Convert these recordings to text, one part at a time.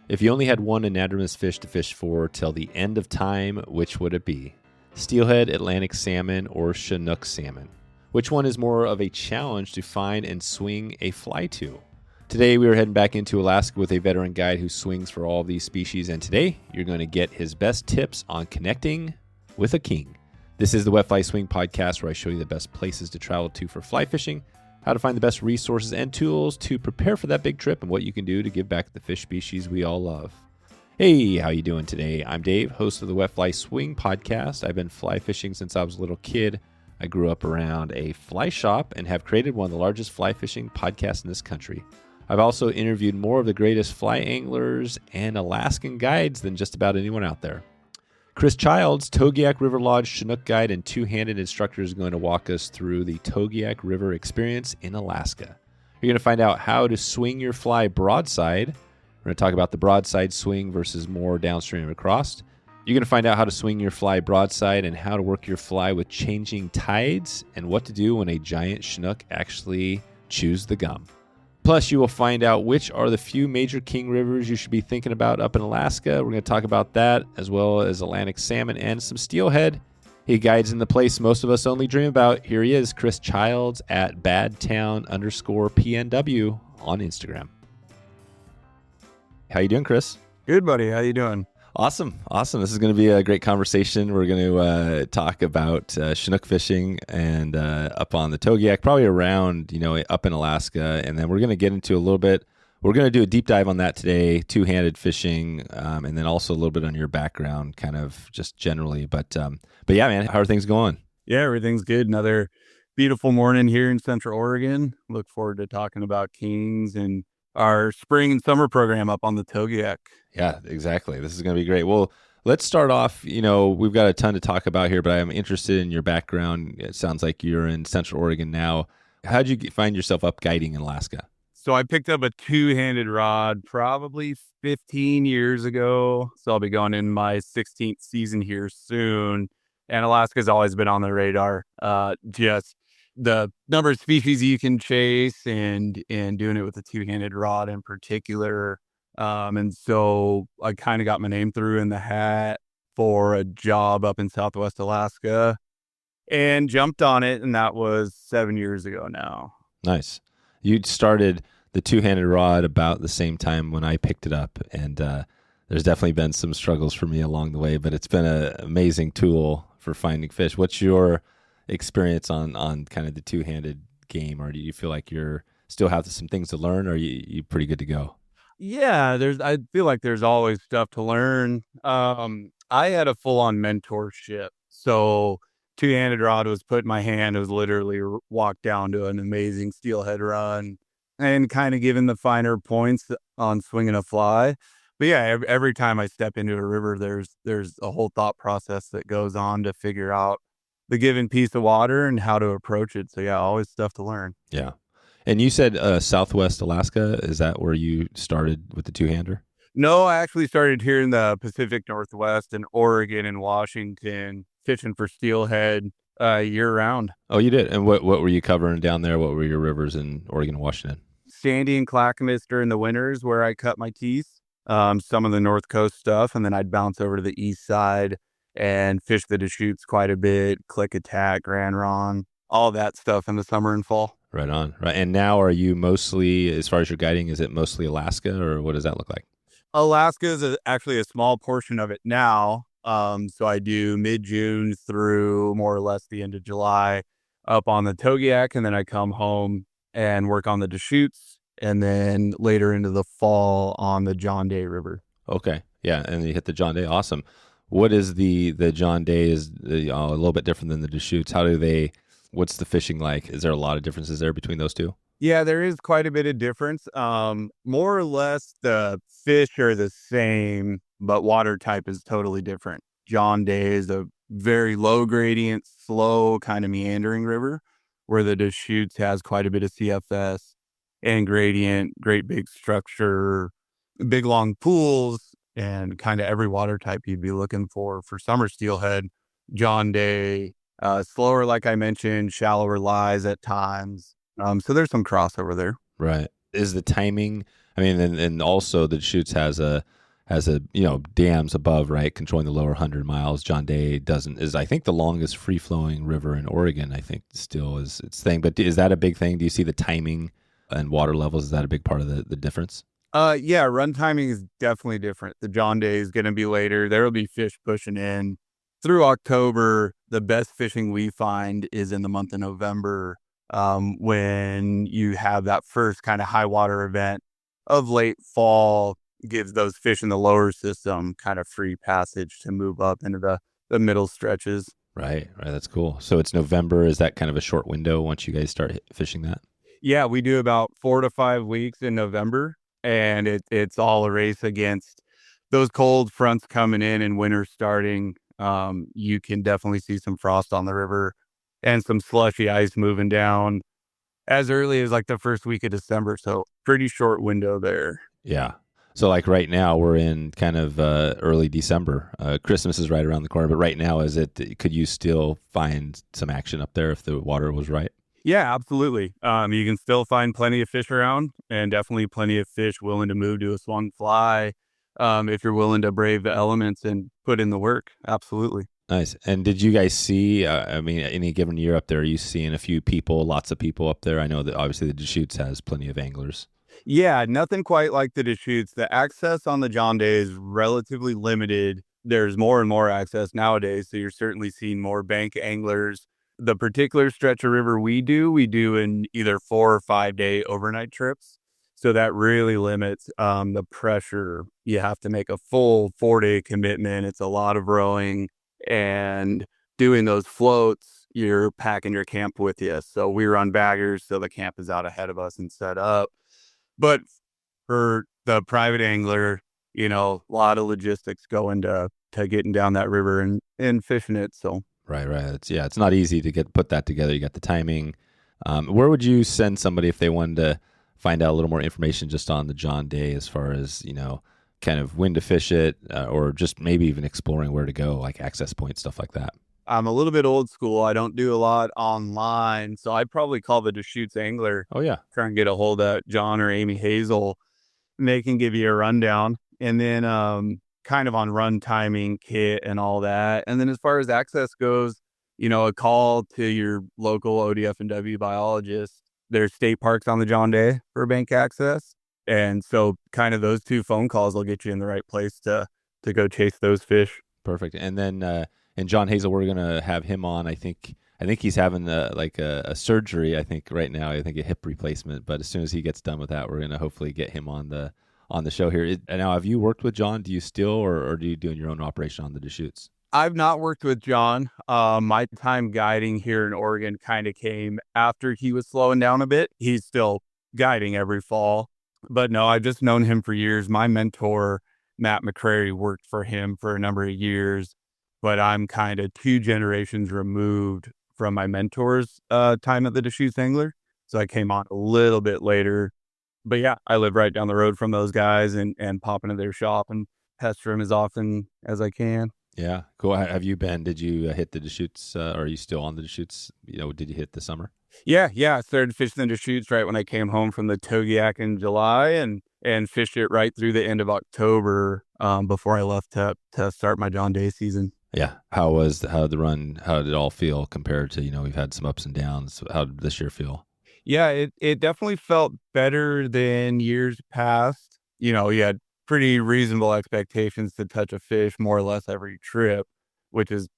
If you only had one anadromous fish to fish for till the end of time, which would it be? Steelhead, Atlantic salmon, or Chinook salmon? Which one is more of a challenge to find and swing a fly to? Today we are heading back into Alaska with a veteran guide who swings for all of these species, and today you're going to get his best tips on connecting with a king. This is the Wet Fly Swing Podcast, where I show you the best places to travel to for fly fishing, how to find the best resources and tools to prepare for that big trip, and what you can do to give back the fish species we all love. Hey, how you doing today? I'm Dave, host of the Wet Fly Swing Podcast. I've been fly fishing since I was a little kid. I grew up around a fly shop and have created one of the largest fly fishing podcasts in this country. I've also interviewed more of the greatest fly anglers and Alaskan guides than just about anyone out there. Chris Childs, Togiak River Lodge Chinook guide and two-handed instructor, is going to walk us through the Togiak River experience in Alaska. You're going to find out how to swing your fly broadside. We're going to talk about the broadside swing versus more downstream and across. You're going to find out how to swing your fly broadside and how to work your fly with changing tides and what to do when a giant Chinook actually chews the gum. Plus, you will find out which are the few major king rivers you should be thinking about up in Alaska. We're going to talk about that, as well as Atlantic salmon and some steelhead. He guides in the place most of us only dream about. Here he is, Chris Childs at badtown_PNW on Instagram. How you doing, Chris? Good, buddy. How you doing? Awesome. This is going to be a great conversation. We're going to talk about Chinook fishing and up on the Togiak, probably around, up in Alaska. And then we're going to get into a little bit. We're going to do a deep dive on that today, two-handed fishing, and then also a little bit on your background, kind of just generally. But yeah, man, how are things going? Yeah, everything's good. Another beautiful morning here in Central Oregon. Look forward to talking about kings and our spring and summer program up on the Togiak. Yeah, exactly. This is going to be great. Well, let's start off. We've got a ton to talk about here, but I'm interested in your background. It sounds like you're in Central Oregon now. How'd you find yourself up guiding in Alaska? So I picked up a two-handed rod probably 15 years ago. So I'll be going in my 16th season here soon. And Alaska's always been on the radar. Just the number of species you can chase and doing it with a two-handed rod in particular. And so I kind of got my name through in the hat for a job up in Southwest Alaska and jumped on it. And that was 7 years ago now. Nice. You started the two-handed rod about the same time when I picked it up. And there's definitely been some struggles for me along the way, but it's been an amazing tool for finding fish. What's your experience on kind of the two-handed game? Or do you feel like you're still have some things to learn, or are you pretty good to go? Yeah, I feel like there's always stuff to learn. I had a full-on mentorship. So two-handed rod was put in my hand. It was literally walked down to an amazing steelhead run and kind of given the finer points on swinging a fly. But yeah, every time I step into a river, there's a whole thought process that goes on to figure out the given piece of water and how to approach it. So yeah, always stuff to learn. Yeah. And you said Southwest Alaska, is that where you started with the two-hander? No, I actually started here in the Pacific Northwest in Oregon and Washington, fishing for steelhead year-round. Oh, you did? And what were you covering down there? What were your rivers in Oregon and Washington? Sandy and Clackamas during the winters where I cut my teeth, some of the North Coast stuff, and then I'd bounce over to the east side and fish the Deschutes quite a bit, Click Attack, Grand Ron, all that stuff in the summer and fall. Right on. Right. And now are you mostly, as far as your guiding, is it mostly Alaska, or what does that look like? Alaska is actually a small portion of it now. So I do mid-June through more or less the end of July up on the Togiak, and then I come home and work on the Deschutes, and then later into the fall on the John Day River. Okay. Yeah. And you hit the John Day. Awesome. What is the John Day is a little bit different than the Deschutes. What's the fishing like? Is there a lot of differences there between those two? Yeah, there is quite a bit of difference. More or less the fish are the same, but water type is totally different. John Day is a very low gradient, slow kind of meandering river, where the Deschutes has quite a bit of CFS and gradient, great big structure, big long pools, and kind of every water type you'd be looking for summer steelhead. John Day, slower, like I mentioned, shallower lies at times. So there's some crossover there. Right. Is the timing, and also the Deschutes has a has a, dams above, right, controlling the lower 100 miles. John Day is I think the longest free flowing river in Oregon. I think still is its thing. But is that a big thing? Do you see the timing and water levels? Is that a big part of the difference? Yeah, run timing is definitely different. The John Day is going to be later. There will be fish pushing in through October. The best fishing we find is in the month of November, when you have that first kind of high water event of late fall, gives those fish in the lower system kind of free passage to move up into the middle stretches. Right. That's cool. So it's November. Is that kind of a short window once you guys start fishing that? Yeah, we do about 4 to 5 weeks in November, and it's all a race against those cold fronts coming in and winter starting. You can definitely see some frost on the river and some slushy ice moving down as early as like the first week of December. So pretty short window there. Yeah. So like right now we're in kind of early December. Christmas is right around the corner, but right now could you still find some action up there if the water was right? Yeah, absolutely. You can still find plenty of fish around, and definitely plenty of fish willing to move to a swung fly, if you're willing to brave the elements and put in the work. Absolutely. Nice. And did you guys see, any given year up there, are you seeing lots of people up there? I know that obviously the Deschutes has plenty of anglers. Yeah, nothing quite like the Deschutes. The access on the John Day is relatively limited. There's more and more access nowadays, so you're certainly seeing more bank anglers. The particular stretch of river we do in either 4 or 5 day overnight trips. So that really limits the pressure. You have to make a full 4-day commitment. It's a lot of rowing, and doing those floats, you're packing your camp with you. So we run baggers, so the camp is out ahead of us and set up. But for the private angler, a lot of logistics go into getting down that river and fishing it. So Right. It's not easy to put that together. You got the timing. Where would you send somebody if they wanted to find out a little more information just on the John Day, as far as, kind of when to fish it, or just maybe even exploring where to go, like access points, stuff like that? I'm a little bit old school. I don't do a lot online, so I'd probably call the Deschutes Angler. Oh, yeah. Try and get a hold of John or Amy Hazel, and they can give you a rundown. And then kind of on run timing, kit, and all that. And then as far as access goes, a call to your local ODFW biologist. There's state parks on the John Day for bank access. And so kind of those 2 phone calls will get you in the right place to go chase those fish. Perfect. And then and John Hazel, we're gonna have him on. I think he's having a surgery. I think right now, a hip replacement. But as soon as he gets done with that, we're gonna hopefully get him on the show here. Now, have you worked with John? Do you still, or do you doing your own operation on the Deschutes? I've not worked with John. My time guiding here in Oregon kind of came after he was slowing down a bit. He's still guiding every fall, but no, I've just known him for years. My mentor, Matt McCrary, worked for him for a number of years, but I'm kind of 2 generations removed from my mentor's time at the Deschutes Angler. So I came on a little bit later. But yeah, I live right down the road from those guys, and pop into their shop and pester them as often as I can. Yeah, cool. Have you been? Did you hit the Deschutes? Or are you still on the Deschutes? Did you hit the summer? Yeah. I started fishing the Deschutes right when I came home from the Togiak in July, and fished it right through the end of October, before I left to start my John Day season. Yeah. How did the run? How did it all feel compared to, we've had some ups and downs. How did this year feel? Yeah, it definitely felt better than years past. You had pretty reasonable expectations to touch a fish more or less every trip, which is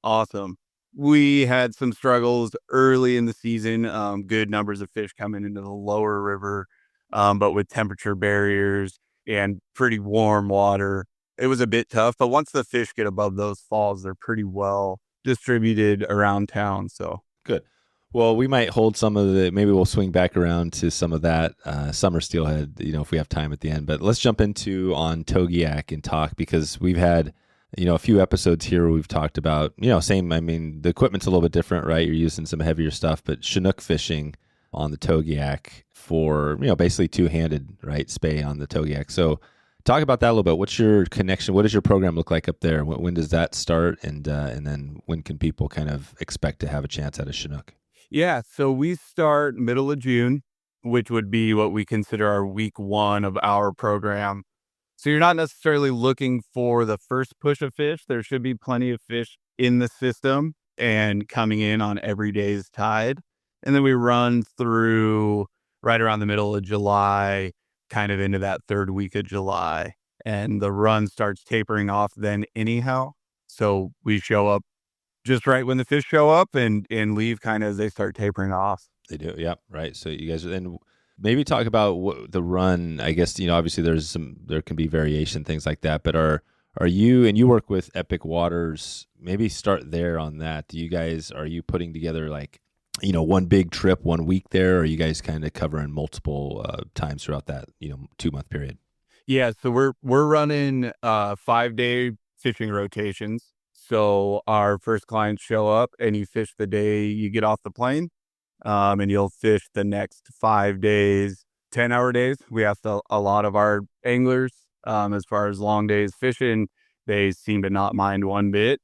awesome. We had some struggles early in the season, good numbers of fish coming into the lower river, but with temperature barriers and pretty warm water, it was a bit tough. But once the fish get above those falls, they're pretty well distributed around town. So good. Well, we might hold maybe we'll swing back around to some of that summer steelhead, if we have time at the end. But let's jump on Togiak and talk, because we've had, a few episodes here where we've talked about, same, the equipment's a little bit different, right? You're using some heavier stuff, but Chinook fishing on the Togiak for, basically 2-handed, right? Spey on the Togiak. So talk about that a little bit. What's your connection? What does your program look like up there? When does that start? And then when can people kind of expect to have a chance at a Chinook? Yeah, so we start middle of June, which would be what we consider our week 1 of our program. So you're not necessarily looking for the first push of fish. There should be plenty of fish in the system and coming in on every day's tide. And then we run through right around the middle of July, kind of into that third week of July. And the run starts tapering off then anyhow. So we show up just right when the fish show up and leave kind of as they start tapering off. They do, yeah, right. So you guys are then maybe talk about what the run. I guess obviously there can be variation, things like that. But are you, and you work with Epic Waters? Maybe start there on that. Are you putting together like one big trip 1 week there, or are you guys kind of covering multiple times throughout that 2-month period? Yeah, so we're running 5-day fishing rotations. So our first clients show up and you fish the day you get off the plane. And you'll fish the next 5 days, 10-hour days. We asked a lot of our anglers, as far as long days fishing, they seem to not mind one bit.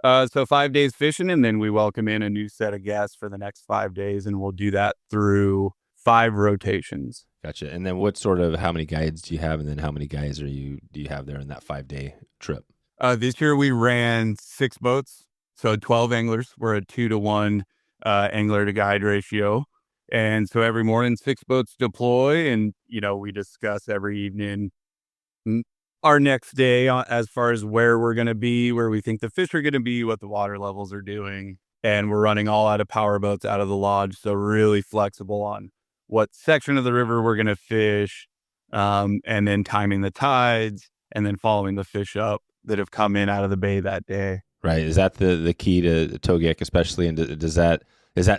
So 5 days fishing, and then we welcome in a new set of guests for the next 5 days, and we'll do that through 5 rotations. Gotcha. And then how many guides do you have, and then how many guys do you have there in that 5-day trip? This year we ran 6 boats, so 12 anglers. We're a 2-to-1 angler to guide ratio. And so every morning 6 boats deploy, and we discuss every evening our next day as far as where we're going to be, where we think the fish are going to be, what the water levels are doing. And we're running all out of power boats out of the lodge, so really flexible on what section of the river we're going to fish, and then timing the tides, and then following the fish up that have come in out of the bay that day. Right. Is that the key to Togiak especially? And is that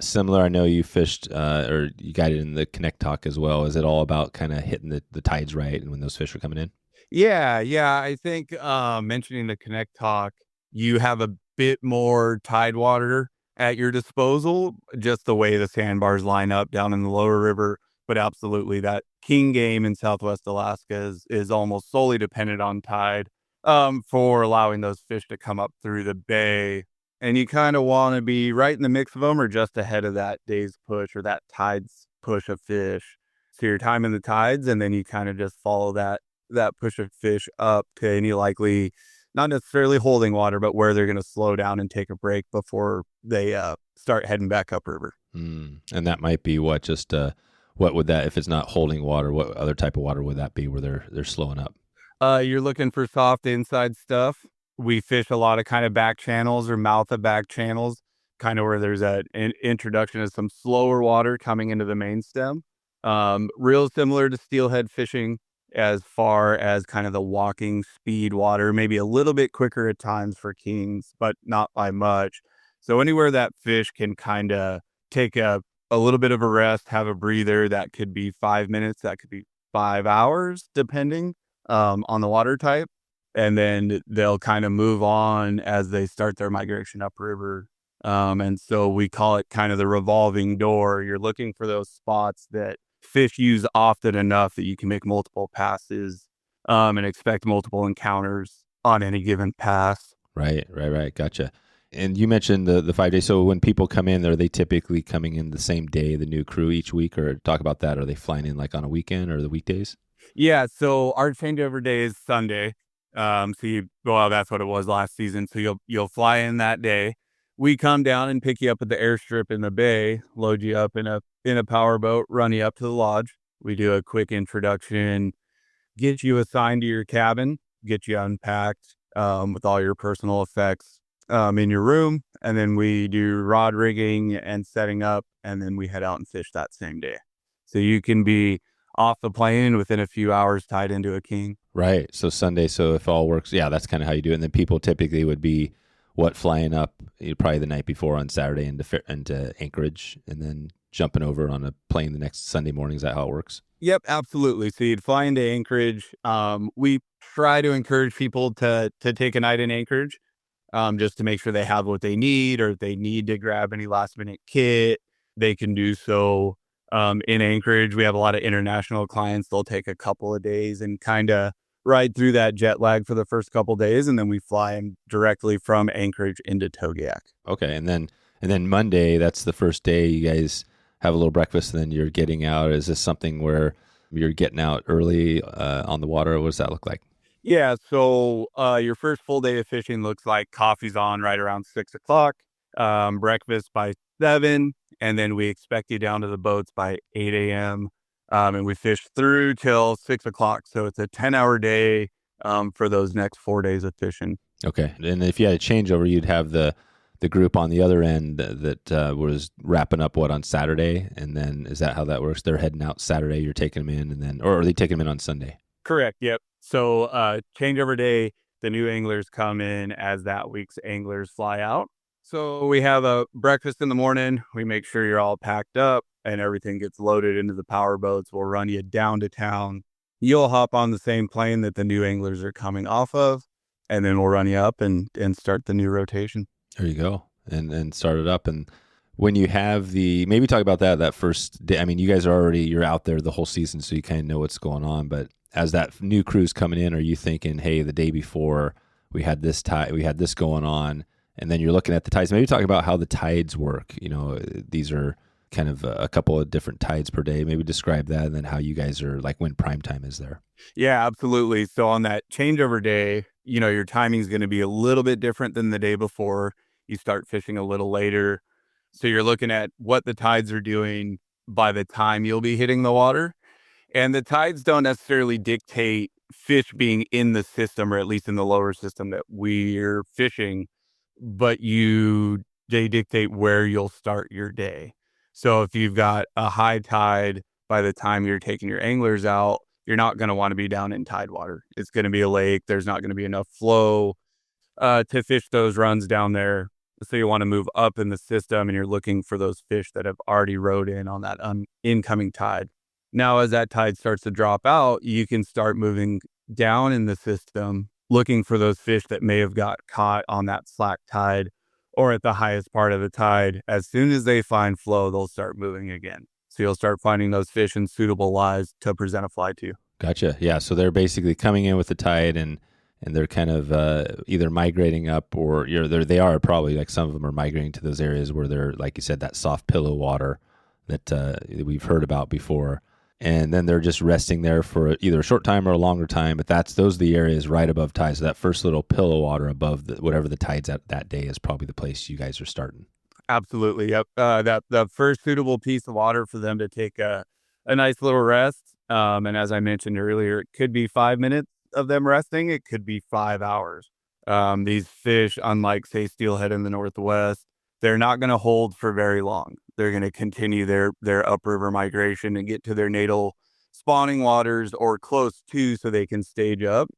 similar? I know you fished or you guided in the Kanektok as well. Is it all about kind of hitting the tides right and when those fish are coming in? Yeah. I think mentioning the Kanektok, you have a bit more tide water at your disposal, just the way the sandbars line up down in the lower river. But absolutely, that king game in Southwest Alaska is almost solely dependent on tide. For allowing those fish to come up through the bay. And you kind of want to be right in the mix of them or just ahead of that day's push or that tide's push of fish. So you're timing the tides, and then you kind of just follow that push of fish up to any likely, not necessarily holding water, but where they're going to slow down and take a break before they start heading back upriver. And that might be what would that, if it's not holding water, what other type of water would that be where they're slowing up? You're looking for soft inside stuff. We fish a lot of kind of back channels or mouth of back channels, kind of where there's an introduction of some slower water coming into the main stem. Real similar to steelhead fishing as far as kind of the walking speed water, maybe a little bit quicker at times for kings, but not by much. So anywhere that fish can kind of take a little bit of a rest, have a breather, that could be 5 minutes, that could be 5 hours, depending on the water type. And then they'll kind of move on as they start their migration upriver. And so we call it kind of the revolving door. You're looking for those spots that fish use often enough that you can make multiple passes and expect multiple encounters on any given pass. Right. Gotcha. And you mentioned the 5 days. So when people come in, are they typically coming in the same day, the new crew each week, or talk about that? Are they flying in like on a weekend or the weekdays? Yeah, so our changeover day is Sunday. That's what it was last season. So you'll fly in that day. We come down and pick you up at the airstrip in the bay, load you up in a power boat, run you up to the lodge. We do a quick introduction, get you assigned to your cabin, get you unpacked with all your personal effects in your room, and then we do rod rigging and setting up, and then we head out and fish that same day. So you can be off the plane within a few hours tied into a king. Right. So Sunday, so if all works, yeah, that's kind of how you do it. And then people typically would be flying up probably the night before on Saturday into Anchorage, and then jumping over on a plane the next Sunday morning. Is that how it works? Yep, absolutely. So you'd fly into Anchorage. We try to encourage people to take a night in Anchorage, just to make sure they have what they need, or if they need to grab any last minute kit, they can do so. In Anchorage, we have a lot of international clients. They'll take a couple of days and kind of ride through that jet lag for the first couple of days, and then we fly them directly from Anchorage into Togiak. Okay, and then Monday, that's the first day. You guys have a little breakfast, and then you're getting out. Is this something where you're getting out early on the water? What does that look like? Yeah, so your first full day of fishing looks like coffee's on right around 6 o'clock, breakfast by 7, and then we expect you down to the boats by 8 a.m. And we fish through till 6 o'clock. So it's a 10-hour day for those next 4 days of fishing. Okay. And if you had a changeover, you'd have the group on the other end that was wrapping up on Saturday, and then is that how that works? They're heading out Saturday, you're taking them in, and then, or are they taking them in on Sunday? Correct. Yep. So changeover day, the new anglers come in as that week's anglers fly out. So we have a breakfast in the morning. We make sure you're all packed up and everything gets loaded into the power boats. We'll run you down to town. You'll hop on the same plane that the new anglers are coming off of, and then we'll run you up and start the new rotation. There you go. And start it up. And when you have maybe talk about that first day. I mean, you guys you're out there the whole season, so you kind of know what's going on. But as that new crew's coming in, are you thinking, hey, the day before we had this going on, and then you're looking at the tides? Maybe talk about how the tides work. These are kind of a couple of different tides per day. Maybe describe that, and then how you guys are like when prime time is there. Yeah, absolutely. So on that changeover day, your timing is going to be a little bit different than the day before. You start fishing a little later. So you're looking at what the tides are doing by the time you'll be hitting the water. And the tides don't necessarily dictate fish being in the system, or at least in the lower system that we're fishing, but they dictate where you'll start your day. So if you've got a high tide by the time you're taking your anglers out, you're not going to want to be down in tide water. It's going to be a lake. There's not going to be enough flow to fish those runs down there. So you want to move up in the system, and you're looking for those fish that have already rode in on that incoming tide. Now, as that tide starts to drop out, you can start moving down in the system, looking for those fish that may have got caught on that slack tide or at the highest part of the tide. As soon as they find flow, they'll start moving again. So you'll start finding those fish in suitable lies to present a fly to. Gotcha. Yeah. So they're basically coming in with the tide, and they're kind of either migrating up, or they are probably, like, some of them are migrating to those areas where they're, like you said, that soft pillow water that we've heard about before. And then they're just resting there for either a short time or a longer time. But those are the areas right above tide. So that first little pillow water above whatever the tide's at that day is probably the place you guys are starting. Absolutely. Yep. That the first suitable piece of water for them to take a nice little rest. And as I mentioned earlier, it could be 5 minutes of them resting. It could be 5 hours. These fish, unlike, say, steelhead in the Northwest, they're not going to hold for very long. They're going to continue their upriver migration and get to their natal spawning waters or close to, so they can stage up.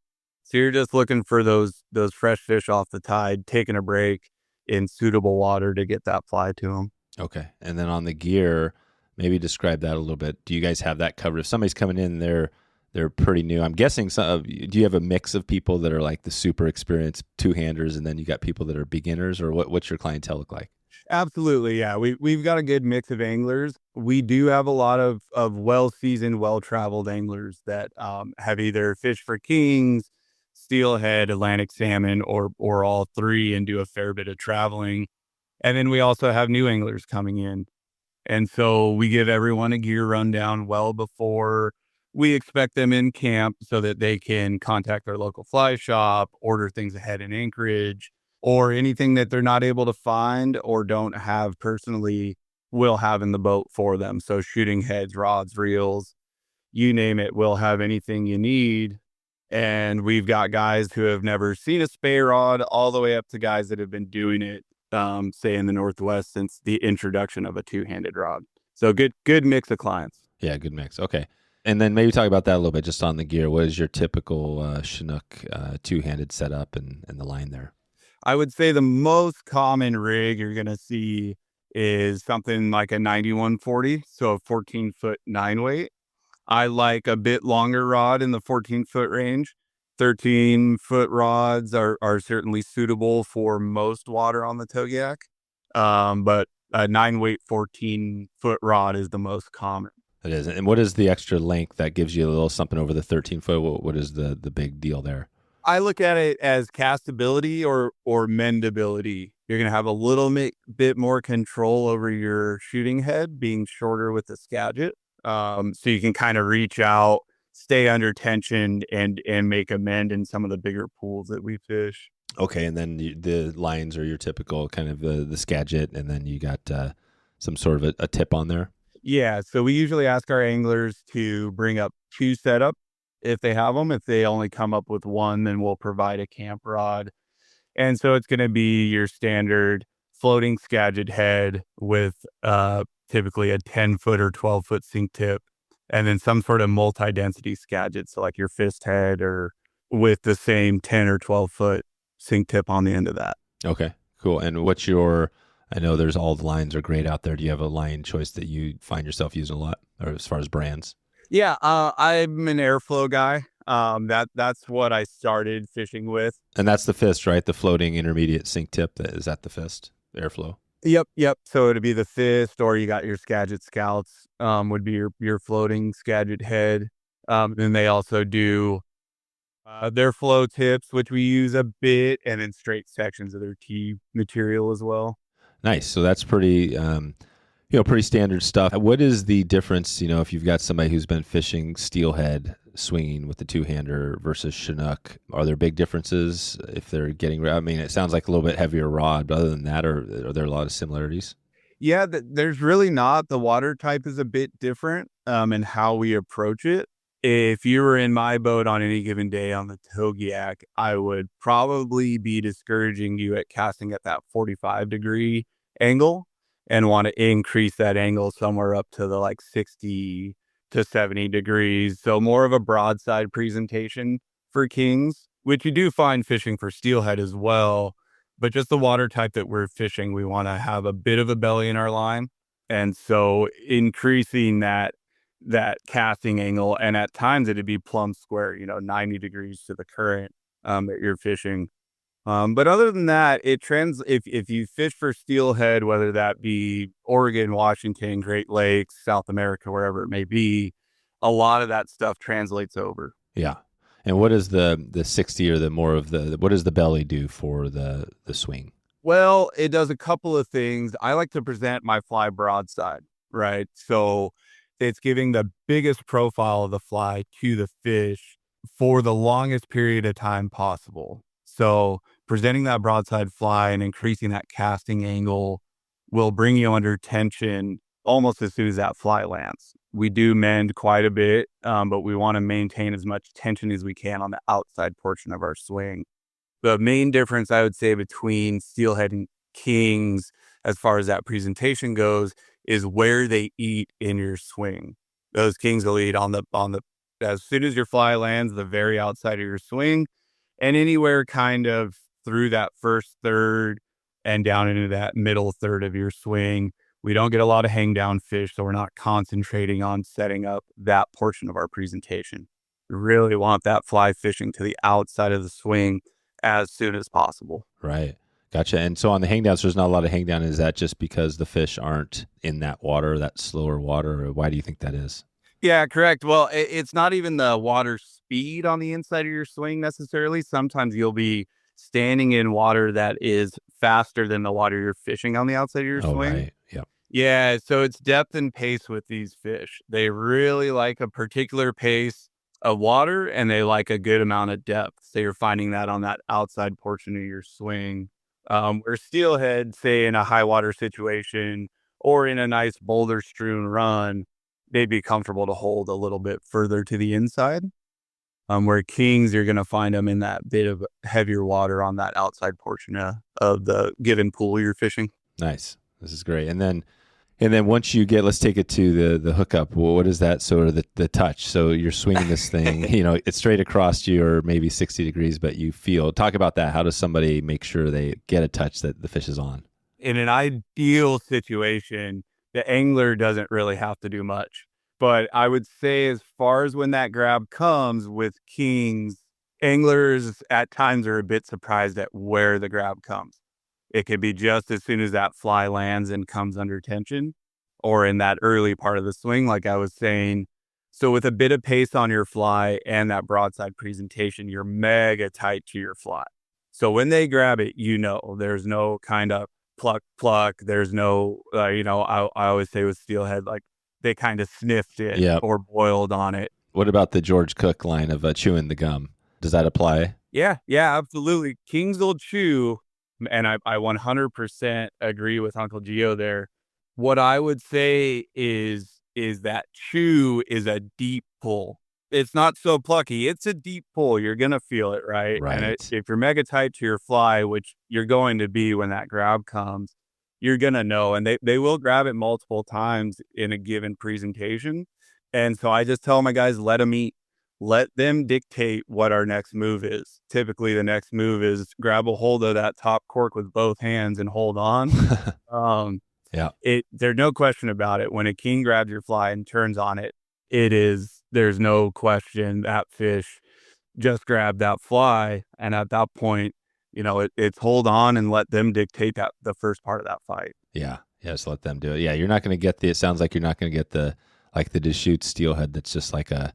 So you're just looking for those fresh fish off the tide, taking a break in suitable water to get that fly to them. Okay. And then on the gear, maybe describe that a little bit. Do you guys have that covered? If somebody's coming in, they're pretty new. I'm guessing do you have a mix of people that are like the super experienced two-handers, and then you got people that are beginners, or what's your clientele look like? Absolutely, yeah. We've got a good mix of anglers. We do have a lot of well-seasoned, well-traveled anglers that have either fished for kings, steelhead, Atlantic salmon, or all three, and do a fair bit of traveling. And then we also have new anglers coming in. And so we give everyone a gear rundown well before we expect them in camp, so that they can contact their local fly shop, order things ahead in Anchorage, or anything that they're not able to find or don't have personally, we'll have in the boat for them. So shooting heads, rods, reels, you name it, we'll have anything you need. And we've got guys who have never seen a spey rod, all the way up to guys that have been doing it, say in the Northwest, since the introduction of a two-handed rod. So good mix of clients. Yeah, good mix. Okay. And then maybe talk about that a little bit, just on the gear. What is your typical Chinook two-handed setup and the line there? I would say the most common rig you're going to see is something like a 9140, so a 14-foot 9-weight. I like a bit longer rod in the 14-foot range. 13-foot rods are certainly suitable for most water on the Togiak, but a 9-weight 14-foot rod is the most common. It is. And what is the extra length that gives you a little something over the 13-foot? What is the big deal there? I look at it as castability or mendability. You're going to have a little bit more control over your shooting head, being shorter with the Skagit. So you can kind of reach out, stay under tension and make amend in some of the bigger pools that we fish. Okay, and then the lines are your typical kind of the Skagit, and then you got some sort of a tip on there. Yeah, so we usually ask our anglers to bring up 2 setup if they have them. If they only come up with 1, then we'll provide a camp rod. And so it's going to be your standard floating Skagit head with typically a 10-foot or 12-foot sink tip, and then some sort of multi-density Skagit, so like your fist head, or with the same 10 or 12-foot sink tip on the end of that. Okay, cool. And what's your, I know there's all the lines are great out there. Do you have a line choice that you find yourself using a lot, or as far as brands? Yeah, I'm an airflow guy. That's what I started fishing with. And that's the fist, right? The floating intermediate sink tip. Is that the fist? Airflow. Yep. So it'd be the fist, or you got your Skagit Scouts, would be your floating Skagit head. Then they also do their flow tips, which we use a bit, and then straight sections of their T material as well. Nice. So that's pretty, pretty standard stuff. What is the difference, if you've got somebody who's been fishing steelhead swinging with the two-hander versus Chinook? Are there big differences if they're getting, I mean, it sounds like a little bit heavier rod, but other than that, are there a lot of similarities? Yeah, there's really not. The water type is a bit different in how we approach it. If you were in my boat on any given day on the Togiak, I would probably be discouraging you at casting at that 45-degree angle and want to increase that angle somewhere up to the like 60 to 70 degrees. So more of a broadside presentation for kings, which you do find fishing for steelhead as well. But just the water type that we're fishing, we want to have a bit of a belly in our line. And so increasing that casting angle, and at times it'd be plumb square, 90 degrees to the current that you're fishing. But other than that, if you fish for steelhead, whether that be Oregon, Washington, Great Lakes, South America, wherever it may be, a lot of that stuff translates over. Yeah. And what is the 60 or the more of what does the belly do for the swing? Well, it does a couple of things. I like to present my fly broadside, right? So it's giving the biggest profile of the fly to the fish for the longest period of time possible. So presenting that broadside fly and increasing that casting angle will bring you under tension almost as soon as that fly lands. We do mend quite a bit, but we want to maintain as much tension as we can on the outside portion of our swing. The main difference, I would say, between steelhead and kings, as far as that presentation goes, is where they eat in your swing. Those kings will eat on the as soon as your fly lands, the very outside of your swing, and anywhere kind of through that first third and down into that middle third of your swing. We don't get a lot of hang down fish, so we're not concentrating on setting up that portion of our presentation. We really want that fly fishing to the outside of the swing as soon as possible. Right. Gotcha. And so on the hang down, so there's not a lot of hang down. Is that just because the fish aren't in that water, that slower water? Or why do you think that is? Yeah, correct. Well, it's not even the water speed on the inside of your swing necessarily. Sometimes you'll be standing in water that is faster than the water you're fishing on the outside of your swing. Right. Yeah. Yeah, so it's depth and pace with these fish. They really like a particular pace of water, and they like a good amount of depth. So you're finding that on that outside portion of your swing. Where steelhead, say in a high water situation or in a nice boulder strewn run, they'd be comfortable to hold a little bit further to the inside. Where kings, you're going to find them in that bit of heavier water on that outside portion of the given pool you're fishing. Nice. This is great. And then once you get, let's take it to the hookup. Well, what is that sort of the touch? So you're swinging this thing, it's straight across you or maybe 60 degrees, but talk about that. How does somebody make sure they get a touch that the fish is on? In an ideal situation, the angler doesn't really have to do much. But I would say as far as when that grab comes with kings, anglers at times are a bit surprised at where the grab comes. It could be just as soon as that fly lands and comes under tension, or in that early part of the swing, like I was saying. So with a bit of pace on your fly and that broadside presentation, you're mega tight to your fly. So when they grab it, there's no kind of pluck. There's no, I always say with steelhead, like they kind of sniffed it or boiled on it. What about the George Cook line of chewing the gum? Does that apply? Yeah, absolutely. Kings will chew, and I 100% agree with Uncle Gio there. What I would say is that chew is a deep pull. It's not so plucky. It's a deep pull. You're gonna feel it, right? And Right. if you're mega tight to your fly, which you're going to be when that grab comes, you're gonna know. And they will grab it multiple times in a given presentation. And so I just tell my guys, let them eat. Let them dictate what our next move is. Typically, the next move is grab a hold of that top cork with both hands and hold on. Um, Yeah. there's no question about it. When a king grabs your fly and turns on it, there's no question that fish just grabbed that fly. And at that point, it's hold on and let them dictate that the first part of that fight. Yeah. Just let them do it. Yeah. You're not going to get it sounds like you're not going to get the Deschutes steelhead that's just like a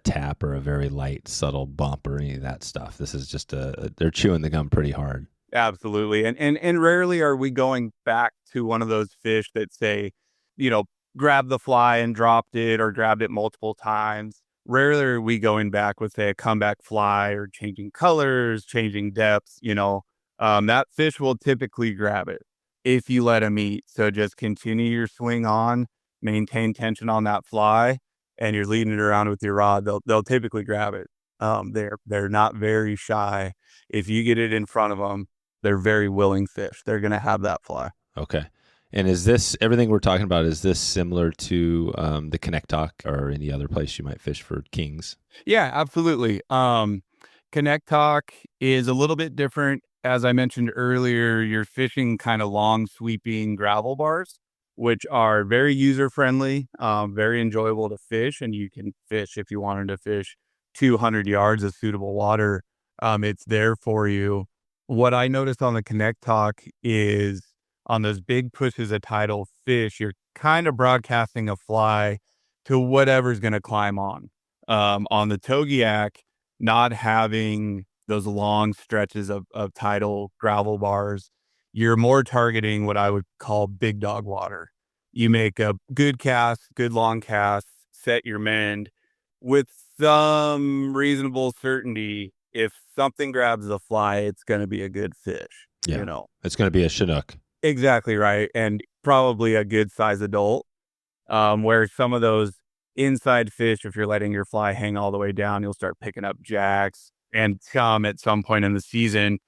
tap or a very light, subtle bump or any of that stuff. This is just they're chewing the gum pretty hard. Absolutely. And rarely are we going back to one of those fish that say, grab the fly and dropped it or grabbed it multiple times. Rarely are we going back with, say, a comeback fly or changing colors, changing depths. That fish will typically grab it if you let him eat. So just continue your swing on, maintain tension on that fly, and you're leading it around with your rod. They'll typically grab it. They're not very shy. If you get it in front of them, they're very willing fish. They're going to have that fly. Okay. And is this, everything we're talking about, is this similar to the Kanektok or any other place you might fish for kings? Yeah, absolutely. Kanektok is a little bit different. As I mentioned earlier, you're fishing kind of long sweeping gravel bars, which are very user-friendly, very enjoyable to fish. And you can fish, if you wanted to fish 200 yards of suitable water, it's there for you. What I noticed on the Kanektok is on those big pushes of tidal fish, you're kind of broadcasting a fly to whatever's going to climb on. On the Togiak, not having those long stretches of tidal gravel bars, you're more targeting what I would call big dog water. You make a good cast, good long cast, set your mend with some reasonable certainty. If something grabs the fly, it's going to be a good fish. Yeah. It's going to be a Chinook. Exactly right. And probably a good size adult. Where some of those inside fish, if you're letting your fly hang all the way down, you'll start picking up jacks and some at some point in the season.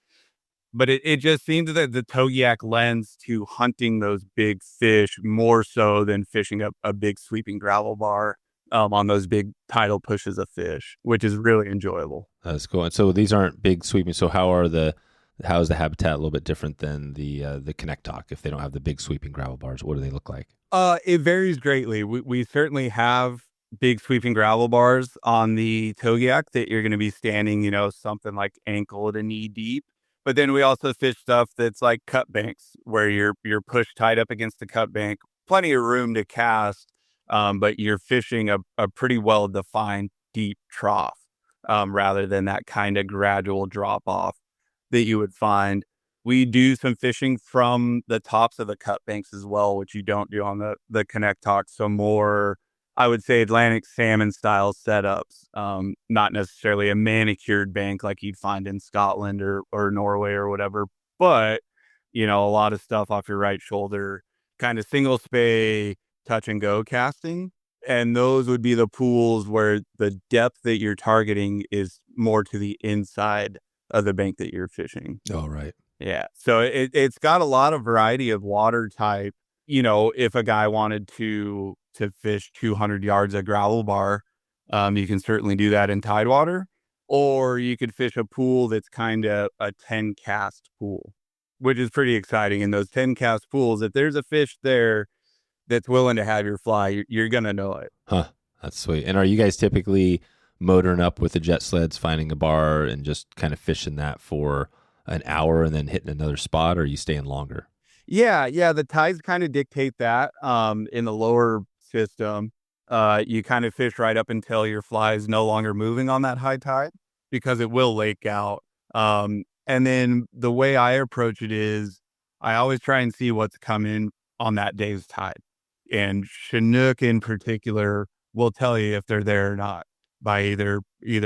But it just seems that the Togiak lends to hunting those big fish more so than fishing a big sweeping gravel bar on those big tidal pushes of fish, which is really enjoyable. That's cool. And so these aren't big sweeping. So how is the habitat a little bit different than the Kanektok if they don't have the big sweeping gravel bars? What do they look like? It varies greatly. We certainly have big sweeping gravel bars on the Togiak that you're going to be standing, something like ankle to knee deep. But then we also fish stuff that's like cut banks where you're pushed tight up against the cut bank, plenty of room to cast, but you're fishing a pretty well defined deep trough rather than that kind of gradual drop off that you would find. We do some fishing from the tops of the cut banks as well, which you don't do on the Kanektok. So more, I would say, Atlantic salmon style setups, not necessarily a manicured bank like you'd find in Scotland or Norway or whatever, but, a lot of stuff off your right shoulder, kind of single spey, touch and go casting. And those would be the pools where the depth that you're targeting is more to the inside of the bank that you're fishing. Oh, right. Yeah. So it's got a lot of variety of water type. If a guy wanted to fish 200 yards of gravel bar, you can certainly do that in tidewater, or you could fish a pool that's kind of a 10 cast pool, which is pretty exciting. In those 10 cast pools, if there's a fish there that's willing to have your fly, you're going to know it. Huh. That's sweet. And are you guys typically motoring up with the jet sleds, finding a bar and just kind of fishing that for an hour and then hitting another spot, or are you staying longer? Yeah. The tides kind of dictate that. In the lower system, you kind of fish right up until your fly is no longer moving on that high tide because it will lake out. And then the way I approach it is I always try and see what's coming on that day's tide. And Chinook in particular will tell you if they're there or not. by either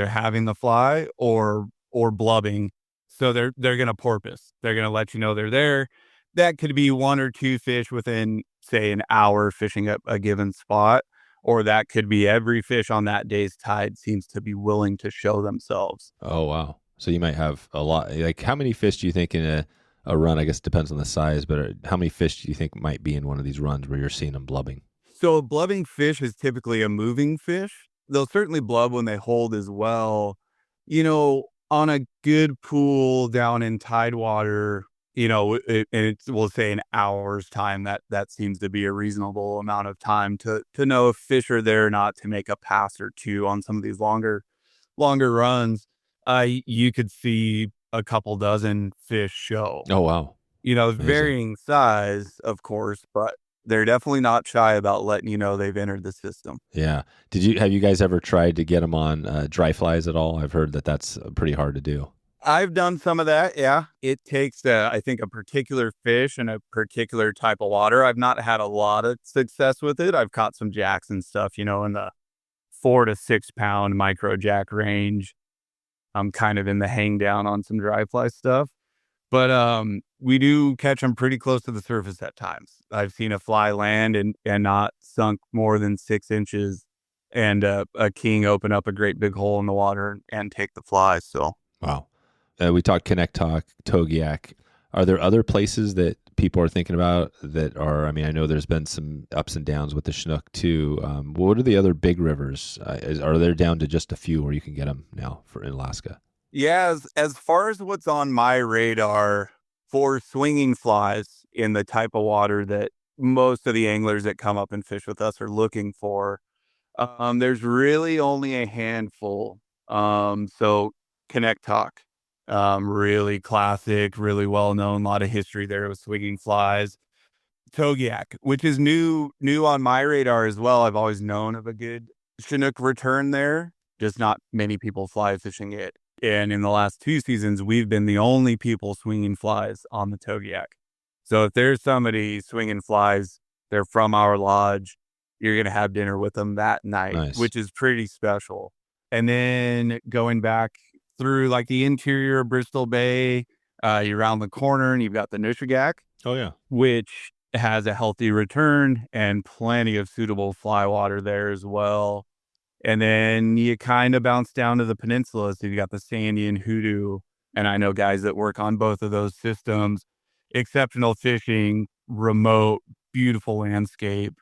having the fly or blubbing. So they're going to porpoise. They're going to let you know they're there. That could be one or two fish within, say, an hour fishing at a given spot, or that could be every fish on that day's tide seems to be willing to show themselves. Oh, wow. So you might have a lot. Like, how many fish do you think in a run? I guess it depends on the size, but how many fish do you think might be in one of these runs where you're seeing them blubbing? So a blubbing fish is typically a moving fish. They'll certainly blub when they hold as well. On a good pool down in tidewater, we'll say an hour's time, that seems to be a reasonable amount of time to know if fish are there or not, to make a pass or two on some of these longer runs. You could see a couple dozen fish show. Oh, wow. Amazing. Varying size, of course, but they're definitely not shy about letting you know they've entered the system. Yeah. Have you guys ever tried to get them on dry flies at all? I've heard that that's pretty hard to do. I've done some of that. Yeah. It takes, I think, a particular fish and a particular type of water. I've not had a lot of success with it. I've caught some jacks and stuff, in the 4 to 6 pound micro jack range. I'm kind of in the hang down on some dry fly stuff. But we do catch them pretty close to the surface at times. I've seen a fly land and not sunk more than 6 inches, and a king open up a great big hole in the water and take the fly. So wow. We talked Kanektok, Togiak. Are there other places that people are thinking about that are? I mean, I know there's been some ups and downs with the Chinook too. What are the other big rivers? Are they down to just a few where you can get them now in Alaska? Yeah, as far as what's on my radar for swinging flies in the type of water that most of the anglers that come up and fish with us are looking for, there's really only a handful. So Kanektok, really classic, really well known, a lot of history there with swinging flies. Togiak, which is new on my radar as well. I've always known of a good Chinook return there, just not many people fly fishing it. And in the last 2 seasons, we've been the only people swinging flies on the Togiak. So if there's somebody swinging flies, they're from our lodge, you're going to have dinner with them that night, nice. Which is pretty special. And then going back through like the interior of Bristol Bay, you're around the corner and you've got the Togiak. Oh, yeah. Which has a healthy return and plenty of suitable fly water there as well. And then you kind of bounce down to the peninsula. So you got the Sandy and Hoodoo. And I know guys that work on both of those systems. Exceptional fishing, remote, beautiful landscape.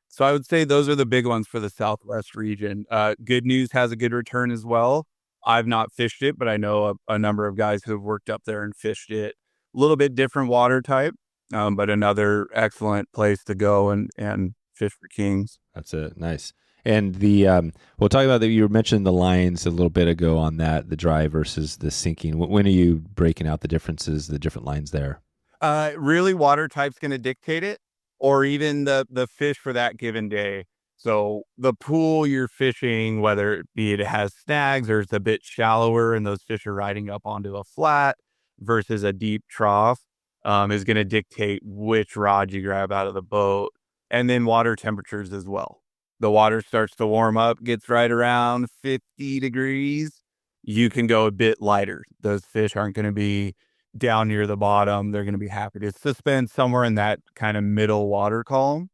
So I would say those are the big ones for the Southwest region. Good News has a good return as well. I've not fished it, but I know a number of guys who have worked up there and fished it. A little bit different water type, but another excellent place to go and fish for kings. That's it. Nice. And we'll talk about that. You mentioned the lines a little bit ago on that, the dry versus the sinking. When are you breaking out the differences, the different lines there? Really, water type's going to dictate it, or even the fish for that given day. So the pool you're fishing, whether it has snags or it's a bit shallower and those fish are riding up onto a flat versus a deep trough, is going to dictate which rod you grab out of the boat. And then water temperatures as well. The water starts to warm up, gets right around 50 degrees. You can go a bit lighter. Those fish aren't going to be down near the bottom. They're going to be happy to suspend somewhere in that kind of middle water column.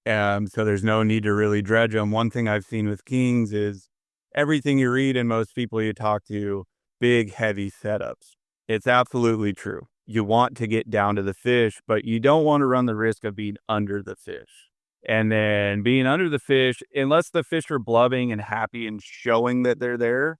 So there's no need to really dredge them. One thing I've seen with kings is everything you read and most people you talk to, big, heavy setups. It's absolutely true. You want to get down to the fish, but you don't want to run the risk of being under the fish. And then being under the fish, unless the fish are blubbing and happy and showing that they're there,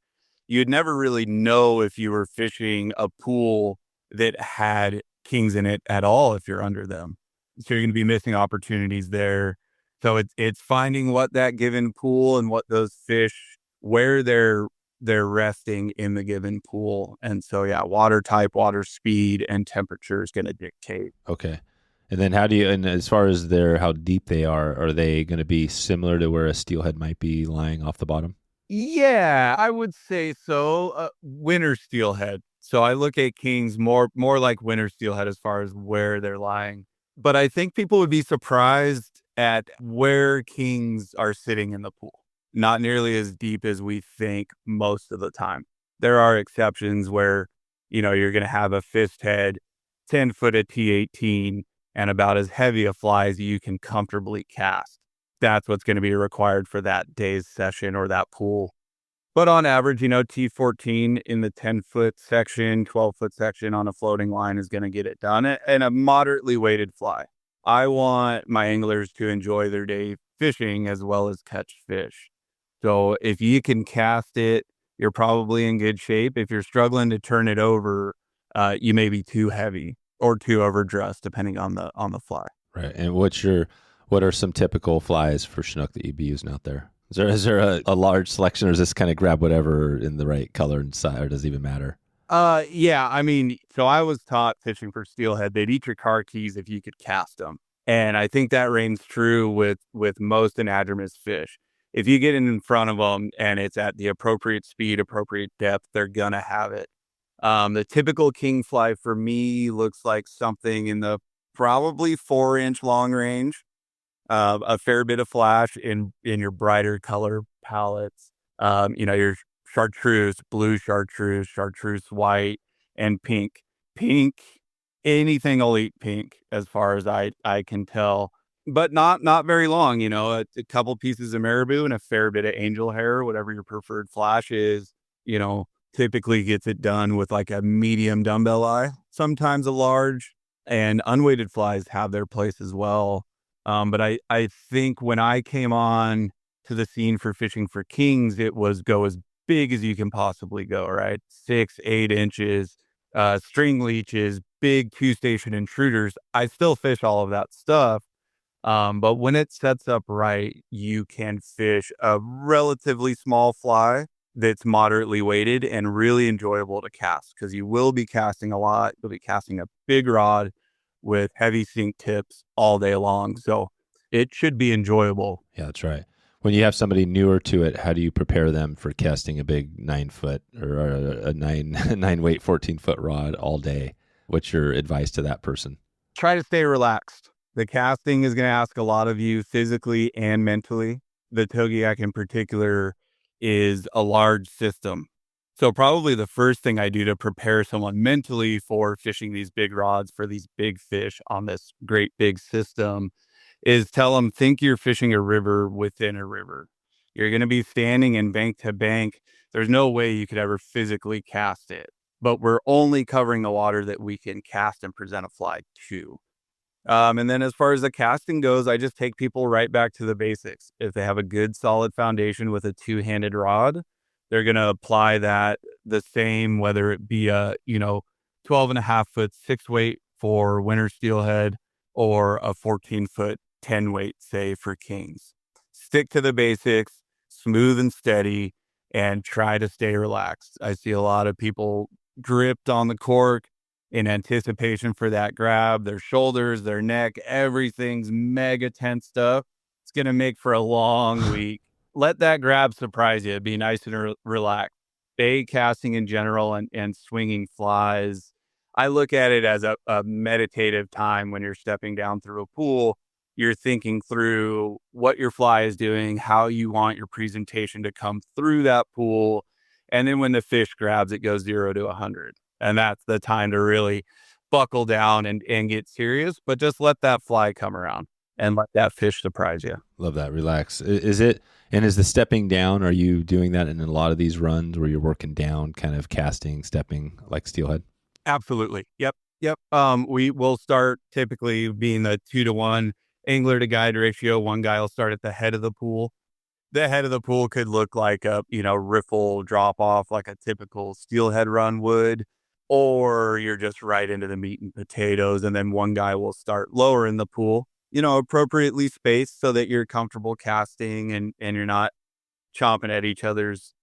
you'd never really know if you were fishing a pool that had kings in it at all if you're under them. So you're going to be missing opportunities there. So it's finding what that given pool and what those fish, where they're resting in the given pool. And so, yeah, water type, water speed, and temperature is going to dictate. Okay. And then and as far as how deep they are they going to be similar to where a steelhead might be lying off the bottom? Yeah, I would say so. Winter steelhead. So I look at kings more like winter steelhead as far as where they're lying. But I think people would be surprised at where kings are sitting in the pool. not nearly as deep as we think most of the time. There are exceptions where, you're going to have a fist head, 10 foot at T18, and about as heavy a fly as you can comfortably cast. That's what's going to be required for that day's session or that pool. But on average, T14 in the 10-foot section, 12-foot section on a floating line is going to get it done, and a moderately weighted fly. I want my anglers to enjoy their day fishing as well as catch fish. So if you can cast it, you're probably in good shape. If you're struggling to turn it over, you may be too heavy or too overdressed, depending on the fly. Right. And what are some typical flies for Chinook that you'd be using out there? Is there a large selection, or is this kind of grab whatever in the right color and size, or does it even matter? Yeah. I mean, so I was taught fishing for steelhead, they'd eat your car keys if you could cast them. And I think that reigns true with most anadromous fish. If you get in front of them and it's at the appropriate speed, appropriate depth, they're going to have it. The typical king fly for me looks like something in the probably 4-inch long range, a fair bit of flash in your brighter color palettes. Your chartreuse, blue chartreuse white, and pink. Pink, anything will eat pink as far as I can tell. But not very long, a couple pieces of marabou and a fair bit of angel hair, whatever your preferred flash is, typically gets it done with like a medium dumbbell eye, sometimes a large, and unweighted flies have their place as well. But I think when I came on to the scene for fishing for kings, it was go as big as you can possibly go, right? 6, 8 inches, string leeches, big 2-station intruders. I still fish all of that stuff. But when it sets up right, you can fish a relatively small fly that's moderately weighted and really enjoyable to cast, because you will be casting a lot. You'll be casting a big rod with heavy sink tips all day long. So it should be enjoyable. Yeah, that's right. When you have somebody newer to it, how do you prepare them for casting a big 9-foot or a 9 weight 14-foot rod all day? What's your advice to that person? Try to stay relaxed. The casting is going to ask a lot of you physically and mentally. The Togiak in particular is a large system. So probably the first thing I do to prepare someone mentally for fishing these big rods for these big fish on this great big system is tell them, think you're fishing a river within a river. You're going to be standing in bank to bank. There's no way you could ever physically cast it, but we're only covering the water that we can cast and present a fly to. And then as far as the casting goes, I just take people right back to the basics. If they have a good solid foundation with a 2-handed rod, they're going to apply that the same, whether it be a, 12.5-foot 6-weight for winter steelhead or a 14-foot 10-weight, say, for kings. Stick to the basics, smooth and steady, and try to stay relaxed. I see a lot of people gripped on the cork in anticipation for that grab. Their shoulders, their neck, everything's mega tense stuff. It's going to make for a long week. Let that grab surprise you. Be nice and relaxed. Bait casting in general and swinging flies, I look at it as a meditative time. When you're stepping down through a pool, you're thinking through what your fly is doing, how you want your presentation to come through that pool. And then when the fish grabs, it goes 0 to 100. And that's the time to really buckle down and get serious, but just let that fly come around and let that fish surprise you. Love that. Relax. Is the stepping down, are you doing that in a lot of these runs where you're working down, kind of casting, stepping like steelhead? Absolutely. Yep. We will start typically being the 2-to-1 angler to guide ratio. One guy will start at the head of the pool. The head of the pool could look like a, riffle drop off like a typical steelhead run would, or you're just right into the meat and potatoes. And then one guy will start lower in the pool, appropriately spaced so that you're comfortable casting and you're not chomping at each other's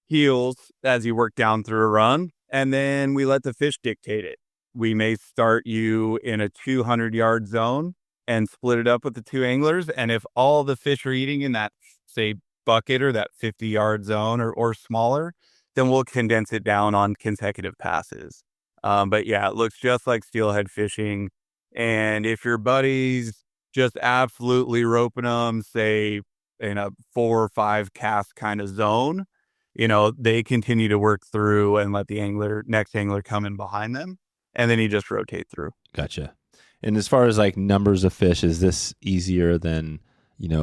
heels as you work down through a run. And then we let the fish dictate it. We may start you in a 200-yard zone and split it up with the 2 anglers. And if all the fish are eating in that, say, bucket or that 50-yard zone or smaller, then we'll condense it down on consecutive passes. But yeah, it looks just like steelhead fishing. And if your buddy's just absolutely roping them, say in a 4 or 5 cast kind of zone, they continue to work through and let the next angler come in behind them, and then you just rotate through. Gotcha. And as far as like numbers of fish, is this easier than,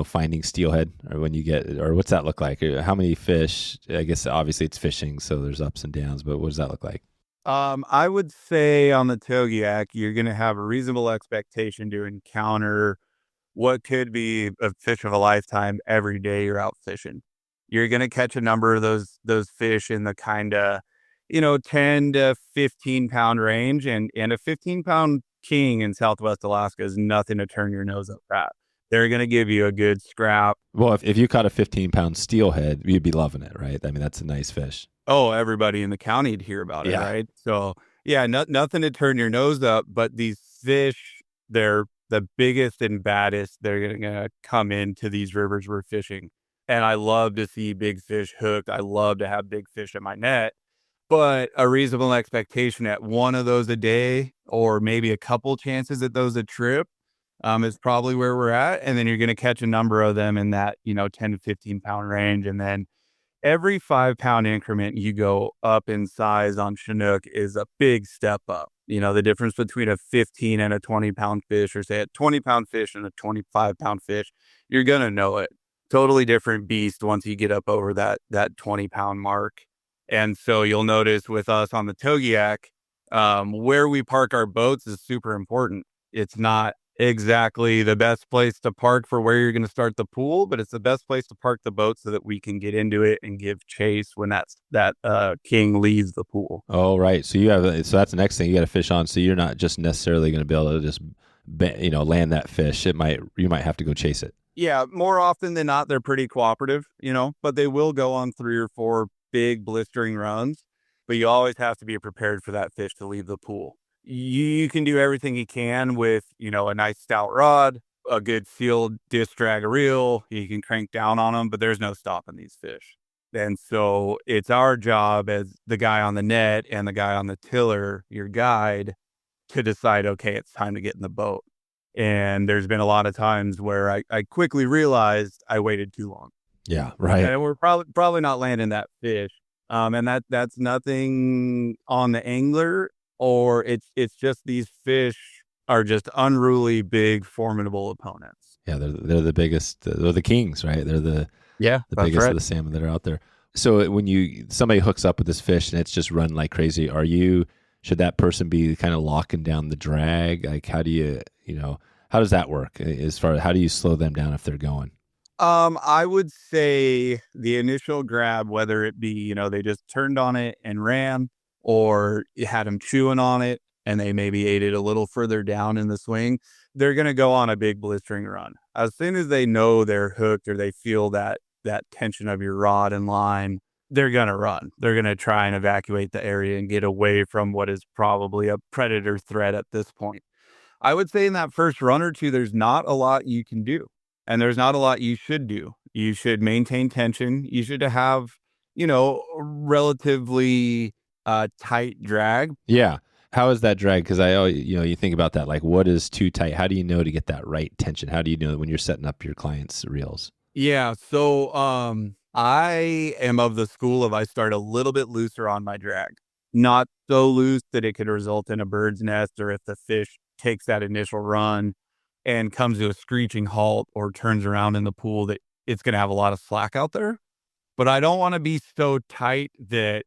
finding steelhead, or or what's that look like? How many fish? I guess obviously it's fishing, so there's ups and downs, but what does that look like? I would say on the Togiak, you're going to have a reasonable expectation to encounter what could be a fish of a lifetime every day you're out fishing. You're going to catch a number of those fish in the kind of, 10 to 15 pound range, and a 15-pound king in Southwest Alaska is nothing to turn your nose up at. They're going to give you a good scrap. Well, if you caught a 15-pound steelhead, you'd be loving it, right? I mean, that's a nice fish. Oh, everybody in the county would hear about it, right? So, yeah, nothing to turn your nose up, but these fish, they're the biggest and baddest. They're going to come into these rivers we're fishing. And I love to see big fish hooked. I love to have big fish in my net. But a reasonable expectation at one of those a day, or maybe a couple chances at those a trip, is probably where we're at. And then you're going to catch a number of them in that, 10 to 15 pound range. And then every 5-pound increment you go up in size on Chinook is a big step up. The difference between a 15 and a 20-pound fish, or say a 20-pound fish and a 25-pound fish, you're going to know it. Totally different beast once you get up over that 20-pound mark. And so you'll notice with us on the Togiak, where we park our boats is super important. It's not exactly the best place to park for where you're going to start the pool, but it's the best place to park the boat so that we can get into it and give chase when that king leaves the pool. Oh, right. So so that's the next thing you got to fish on. So you're not just necessarily going to be able to just, land that fish. You might have to go chase it. Yeah. More often than not, they're pretty cooperative, but they will go on 3 or 4 big blistering runs, but you always have to be prepared for that fish to leave the pool. You can do everything you can with, a nice stout rod, a good sealed disc drag reel. You can crank down on them, but there's no stopping these fish. And so it's our job as the guy on the net and the guy on the tiller, your guide, to decide, okay, it's time to get in the boat. And there's been a lot of times where I quickly realized I waited too long. Yeah, right. And we're probably not landing that fish. And that's nothing on the angler, or it's just these fish are just unruly, big, formidable opponents. Yeah, they're the biggest. They're the kings, right? They're the biggest of the salmon that are out there. So when somebody hooks up with this fish and it's just run like crazy, should that person be kind of locking down the drag? Like, how do how does that work? As far as how do you slow them down if they're going? I would say the initial grab, whether it be, they just turned on it and ran, or you had them chewing on it and they maybe ate it a little further down in the swing, they're going to go on a big blistering run. As soon as they know they're hooked, or they feel that tension of your rod and line, they're going to run. They're going to try and evacuate the area and get away from what is probably a predator threat at this point. I would say in that first run or two, there's not a lot you can do. And there's not a lot you should do. You should maintain tension. You should have, relatively tight drag. Yeah. How is that drag? Because you think about that, like, what is too tight? How do you know to get that right tension? How do you know when you're setting up your clients' reels? Yeah. So I am of the school of I start a little bit looser on my drag. Not so loose that it could result in a bird's nest, or if the fish takes that initial run and comes to a screeching halt or turns around in the pool, that it's going to have a lot of slack out there. But I don't want to be so tight that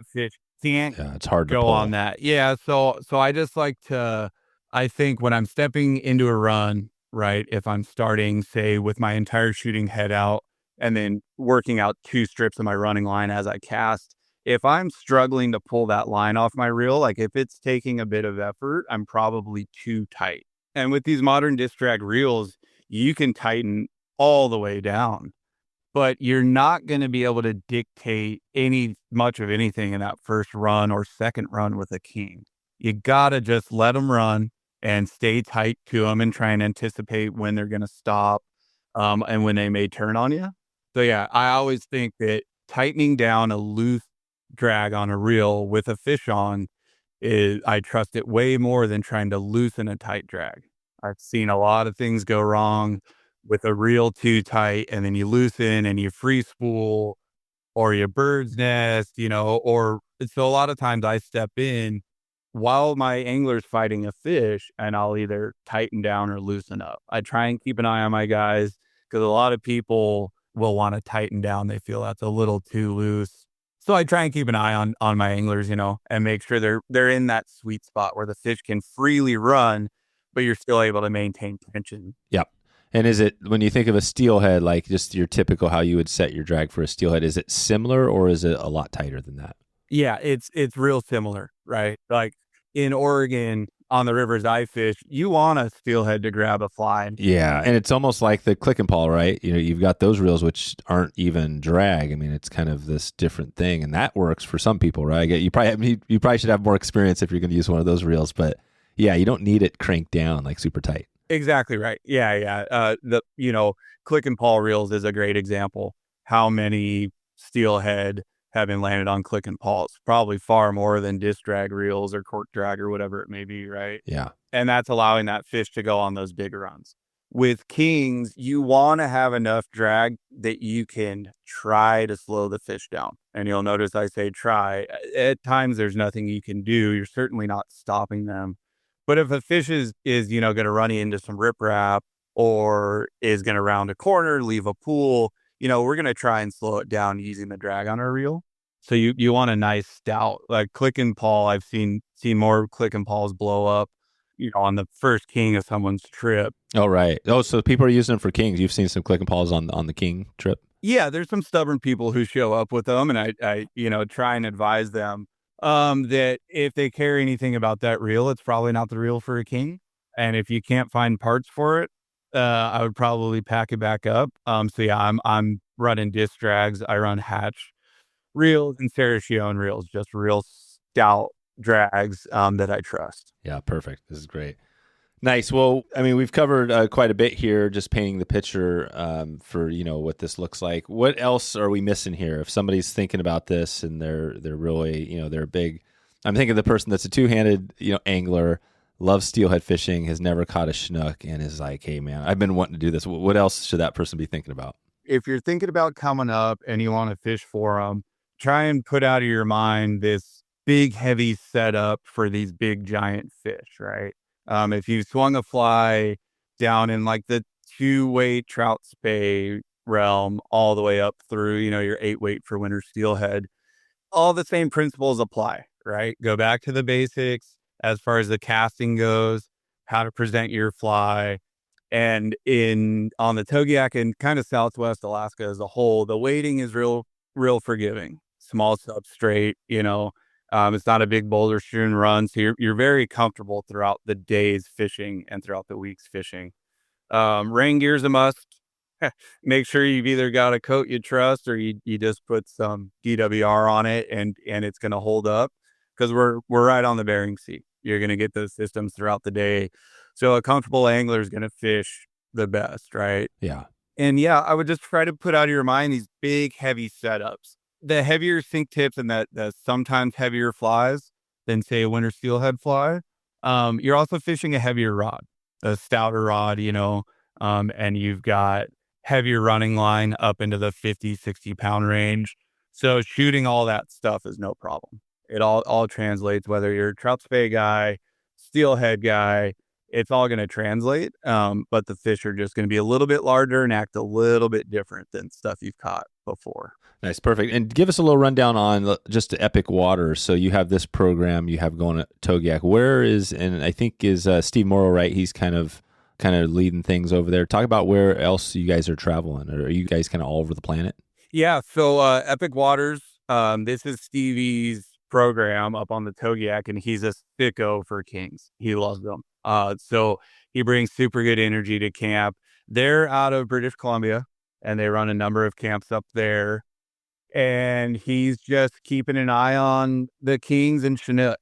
fish can't it's hard to go pull on that. Yeah. So I just like to, I think when I'm stepping into a run, right, if I'm starting, say, with my entire shooting head out and then working out 2 strips of my running line as I cast, if I'm struggling to pull that line off my reel, like if it's taking a bit of effort, I'm probably too tight. And with these modern disc drag reels, you can tighten all the way down, but you're not going to be able to dictate much of anything in that first run or second run with a king. You got to just let them run and stay tight to them and try and anticipate when they're going to stop, and when they may turn on you. So yeah, I always think that tightening down a loose drag on a reel with a fish on, I trust it way more than trying to loosen a tight drag. I've seen a lot of things go wrong with a reel too tight, and then you loosen and you free spool or you bird's nest, or so a lot of times I step in while my angler's fighting a fish and I'll either tighten down or loosen up. I try and keep an eye on my guys because a lot of people will want to tighten down. They feel that's a little too loose. So I try and keep an eye on my anglers, and make sure they're in that sweet spot where the fish can freely run, but you're still able to maintain tension. Yep. And is it, when you think of a steelhead, like just your typical how you would set your drag for a steelhead, is it similar or is it a lot tighter than that? Yeah, it's real similar, right? Like in Oregon, on the rivers I fish, you want a steelhead to grab a fly. Yeah, and it's almost like the click and pawl, right? You've got those reels which aren't even drag. I mean, it's kind of this different thing, and that works for some people, right? You probably should have more experience if you're going to use one of those reels, but yeah, you don't need it cranked down like super tight. Exactly right. Yeah. Click and pawl reels is a great example. How many steelhead have been landed on click and pawls? Probably far more than disc drag reels or cork drag or whatever it may be, right? Yeah. And that's allowing that fish to go on those big runs. With kings, you want to have enough drag that you can try to slow the fish down. And you'll notice I say try. At times, there's nothing you can do. You're certainly not stopping them. But if a fish is going to run into some riprap or is going to round a corner, leave a pool, we're going to try and slow it down using the drag on our reel. So you want a nice stout, like click and pawl. I've seen more click and pawls blow up, on the first king of someone's trip. Oh, right. Oh, so people are using them for kings. You've seen some click and pawls on the king trip? Yeah, there's some stubborn people who show up with them, and I try and advise them that if they care anything about that reel, it's probably not the reel for a king. And if you can't find parts for it, I would probably pack it back up. So yeah, I'm running disc drags. I run hatch reels and Serratione reels, just real stout drags that I trust. Yeah, perfect. This is great. Nice. Well, I mean, we've covered quite a bit here, just painting the picture for what this looks like. What else are we missing here? If somebody's thinking about this and they're really they're big. I'm thinking of the person that's a two-handed angler, loves steelhead fishing, has never caught a Chinook, and is like, hey man, I've been wanting to do this. What else should that person be thinking about? If you're thinking about coming up and you want to fish for them, try and put out of your mind this big heavy setup for these big giant fish, right? If you swung a fly down in like the 2-weight trout spey realm all the way up through, your 8-weight for winter steelhead, all the same principles apply, right? Go back to the basics as far as the casting goes, how to present your fly. And on the Togiak and kind of Southwest Alaska as a whole, the weighting is real forgiving. Small substrate, it's not a big boulder strewn run, so you're very comfortable throughout the days fishing and throughout the weeks fishing. Rain gear's a must. Make sure you've either got a coat you trust or you just put some DWR on it and it's going to hold up, because we're right on the Bering Sea. You're going to get those systems throughout the day. So a comfortable angler is going to fish the best, right? Yeah. And yeah, I would just try to put out of your mind these big, heavy setups. The heavier sink tips and the sometimes heavier flies than, say, a winter steelhead fly. You're also fishing a heavier rod, a stouter rod, and you've got heavier running line up into the 50, 60-pound range. So shooting all that stuff is no problem. It all translates, whether you're a trout spey guy, steelhead guy, it's all going to translate. But the fish are just going to be a little bit larger and act a little bit different than stuff you've caught before. Nice. Perfect. And give us a little rundown on just the Epic Waters. So you have this program you have going at Togiak. And I think is Steve Morrow, right? He's kind of leading things over there. Talk about where else you guys are traveling. Or are you guys kind of all over the planet? Yeah. So Epic Waters, this is Stevie's program up on the Togiak, and he's a sicko for kings. He loves them. So he brings super good energy to camp. They're out of British Columbia, and they run a number of camps up there. And he's just keeping an eye on the kings and Chinook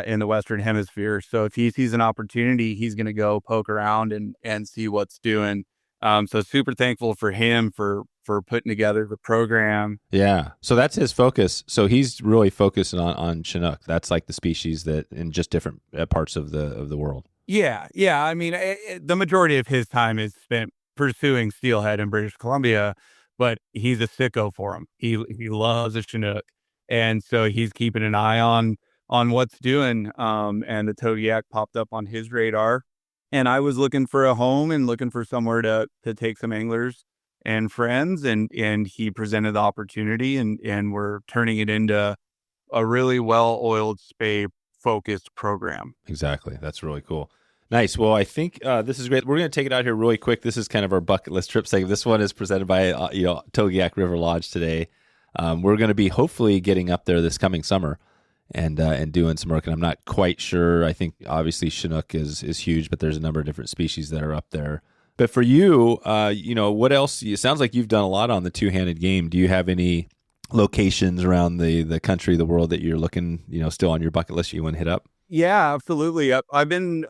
in the Western Hemisphere. So if he sees an opportunity, he's going to go poke around and see what's doing. So super thankful for him for putting together the program. Yeah. So that's his focus. So he's really focusing on Chinook. That's like the species that in just different parts of the world. Yeah. I mean, the majority of his time is spent pursuing steelhead in British Columbia, but he's a sicko for him. He loves a Chinook, and so he's keeping an eye on what's doing. And the Togiak popped up on his radar, and I was looking for a home and looking for somewhere to take some anglers and friends, and he presented the opportunity, and we're turning it into a really well-oiled spey focused program. Exactly. That's really cool. Nice. Well, I think this is great. We're going to take it out here really quick. This is kind of our bucket list trip segment. This one is presented by Togiak River Lodge today. We're going to be hopefully getting up there this coming summer and doing some work. And I'm not quite sure. I think obviously Chinook is huge, but there's a number of different species that are up there. But for you, what else? It sounds like you've done a lot on the two-handed game. Do you have any locations around the country, the world that you're looking, still on your bucket list you want to hit up? Yeah, absolutely. I've been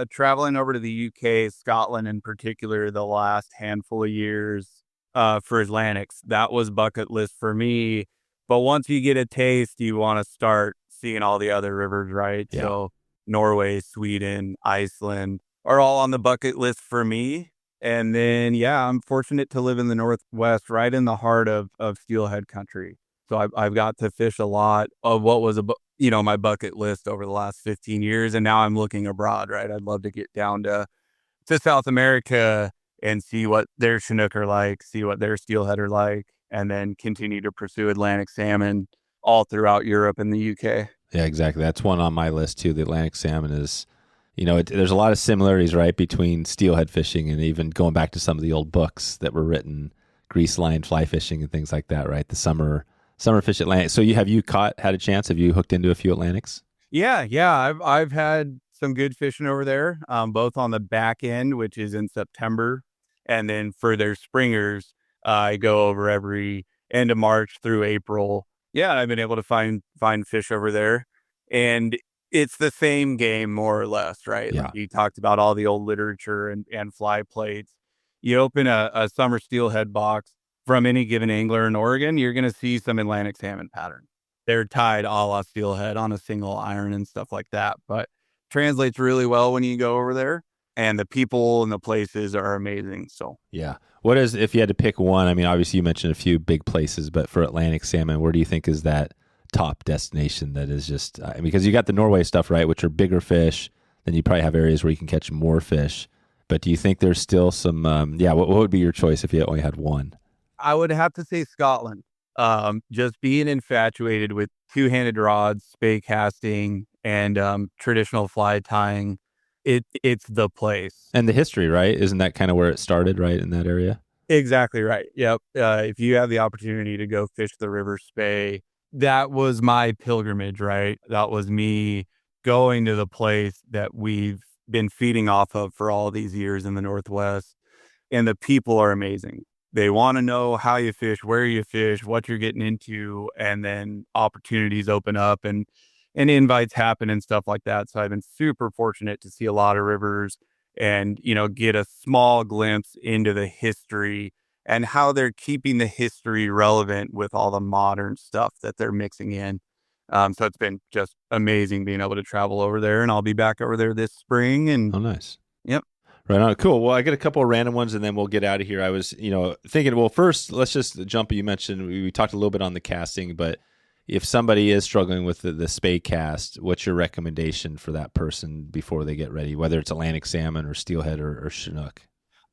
traveling over to the UK, Scotland in particular, the last handful of years for Atlantics. That was bucket list for me. But once you get a taste, you want to start seeing all the other rivers, right? Yeah. So Norway, Sweden, Iceland are all on the bucket list for me. And then, I'm fortunate to live in the Northwest, right in the heart of steelhead country. So I've got to fish a lot of what was my bucket list over the last 15 years. And now I'm looking abroad, right? I'd love to get down to South America and see what their Chinook are like, see what their steelhead are like, and then continue to pursue Atlantic salmon all throughout Europe and the UK. Yeah, exactly. That's one on my list too. The Atlantic salmon is, there's a lot of similarities, right, between steelhead fishing and even going back to some of the old books that were written, grease line fly fishing and things like that, right? The summer fish Atlantic. So had you had a chance? Have you hooked into a few Atlantics? Yeah. I've had some good fishing over there, both on the back end, which is in September, and then for their springers, I go over every end of March through April. Yeah, I've been able to find fish over there, and it's the same game more or less, right? Yeah. Like you talked about all the old literature and fly plates. You open a summer steelhead box from any given angler in Oregon, you're going to see some Atlantic salmon pattern. They're tied a la steelhead on a single iron and stuff like that, but translates really well when you go over there, and the people and the places are amazing. So yeah. If you had to pick one, I mean, obviously you mentioned a few big places, but for Atlantic salmon, where do you think is that top destination that is just, because you got the Norway stuff, right, which are bigger fish, then you probably have areas where you can catch more fish. But do you think there's still some, what would be your choice if you only had one? I would have to say Scotland. Just being infatuated with two-handed rods, spey casting, and traditional fly tying, it's the place. And the history, right? Isn't that kind of where it started, right, in that area? Exactly right. Yep. If you have the opportunity to go fish the river spey, that was my pilgrimage, right? That was me going to the place that we've been feeding off of for all these years in the Northwest. And the people are amazing. They want to know how you fish, where you fish, what you're getting into, and then opportunities open up and invites happen and stuff like that. So I've been super fortunate to see a lot of rivers and, get a small glimpse into the history and how they're keeping the history relevant with all the modern stuff that they're mixing in. So it's been just amazing being able to travel over there, and I'll be back over there this spring. And oh, nice. Yep. Right on. Cool. Well, I got a couple of random ones and then we'll get out of here. I was, thinking, well, first, let's just jump. You mentioned, we talked a little bit on the casting, but if somebody is struggling with the spey cast, what's your recommendation for that person before they get ready, whether it's Atlantic salmon or steelhead or Chinook?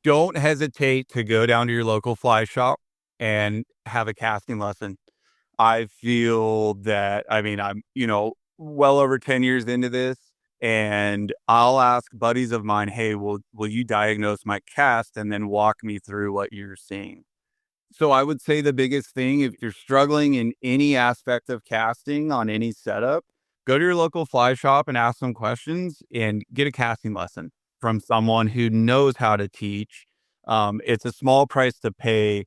Don't hesitate to go down to your local fly shop and have a casting lesson. I feel that, I'm, well over 10 years into this, and I'll ask buddies of mine, hey, will you diagnose my cast and then walk me through what you're seeing? So I would say the biggest thing, if you're struggling in any aspect of casting on any setup, go to your local fly shop and ask some questions and get a casting lesson from someone who knows how to teach. It's a small price to pay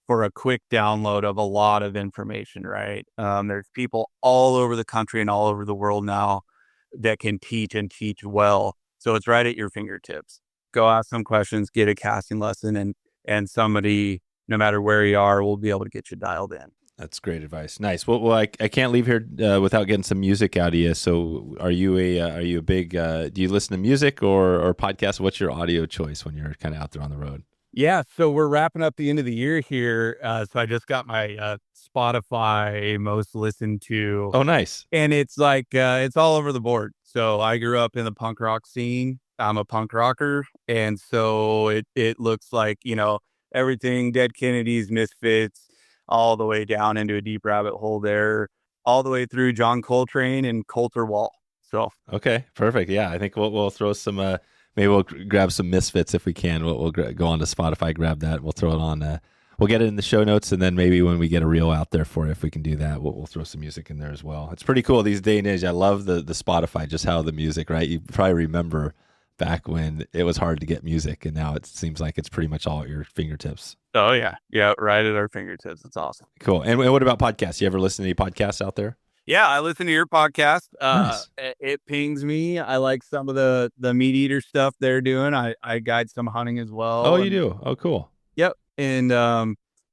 for a quick download of a lot of information, right? There's people all over the country and all over the world now that can teach and teach well. So it's right at your fingertips. Go ask some questions, get a casting lesson, and somebody, no matter where you are, will be able to get you dialed in. That's great advice. Nice. Well, I can't leave here without getting some music out of you. So are you a big, do you listen to music or podcasts? What's your audio choice when you're kind of out there on the road? Yeah, so we're wrapping up the end of the year here. So I just got my Spotify most listened to, Oh, nice. and it's like it's all over the board. So I grew up in the punk rock scene. I'm a punk rocker, and so it looks like, everything Dead Kennedys, Misfits, all the way down into a deep rabbit hole there, all the way through John Coltrane and Coulter Wall. So Okay, perfect. Yeah, I think we'll throw some. Maybe we'll grab some Misfits if we can. We'll go on to Spotify, grab that. We'll throw it on. We'll get it in the show notes, and then maybe when we get a reel out there for it, if we can do that, we'll throw some music in there as well. It's pretty cool these day and age. I love the Spotify, just how the music, right? You probably remember back when it was hard to get music, and now it seems like it's pretty much all at your fingertips. Oh yeah, right at our fingertips. It's awesome. Cool. And what about podcasts? You ever listen to any podcasts out there? Yeah, I listen to your podcast. Nice. It pings me. I like some of the meat eater stuff they're doing. I guide some hunting as well. Oh, you do? Oh, cool. Yep. And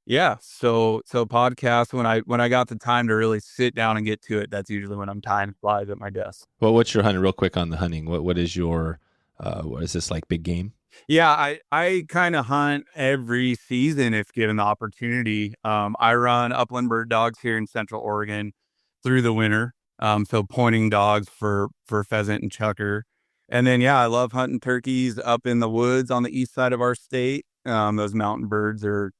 yeah, so podcasts, when I got the time to really sit down and get to it, that's usually when I'm time flies at my desk. Well, what's your hunting? Real quick on the hunting. What is your what is this, like big game? Yeah, I kind of hunt every season if given the opportunity. I run upland bird dogs here in Central Oregon through the winter. So pointing dogs for pheasant and chucker. And then, yeah, I love hunting turkeys up in the woods on the east side of our state. Those mountain birds are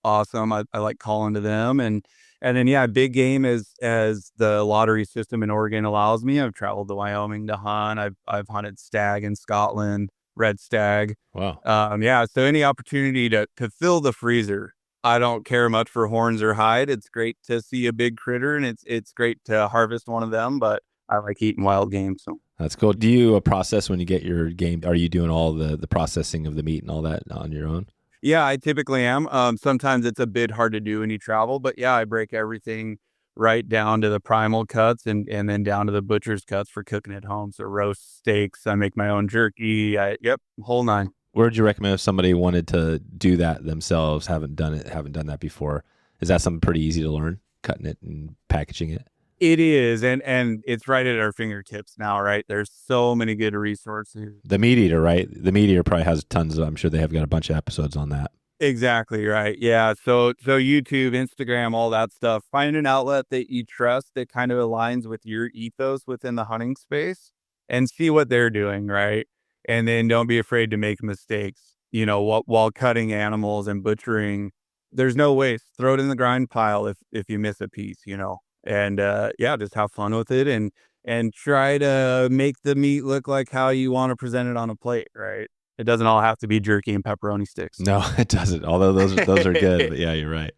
awesome. I like calling to them. And then, yeah, big game as the lottery system in Oregon allows me. I've traveled to Wyoming to hunt. I've hunted stag in Scotland, red stag. Wow. Yeah. So any opportunity to fill the freezer. I don't care much for horns or hide. It's great to see a big critter, and it's great to harvest one of them, but I like eating wild game. So that's cool. Do you process when you get your game? Are you doing all the processing of the meat and all that on your own? Yeah, I typically am. Sometimes it's a bit hard to do when you travel, but yeah, I break everything right down to the primal cuts and then down to the butcher's cuts for cooking at home. So roast steaks, I make my own jerky. Whole nine. Where would you recommend if somebody wanted to do that themselves, haven't done that before? Is that something pretty easy to learn, cutting it and packaging it? It is, and it's right at our fingertips now, right? There's so many good resources. The Meat Eater, right? The Meat Eater probably has tons of, I'm sure they have got a bunch of episodes on that. Exactly right. Yeah. So YouTube, Instagram, all that stuff. Find an outlet that you trust that kind of aligns with your ethos within the hunting space and see what they're doing, right? And then don't be afraid to make mistakes. While cutting animals and butchering, there's no waste. Throw it in the grind pile if you miss a piece, And yeah, just have fun with it and try to make the meat look like how you want to present it on a plate, right? It doesn't all have to be jerky and pepperoni sticks. No, it doesn't. Although those are good. But yeah, you're right.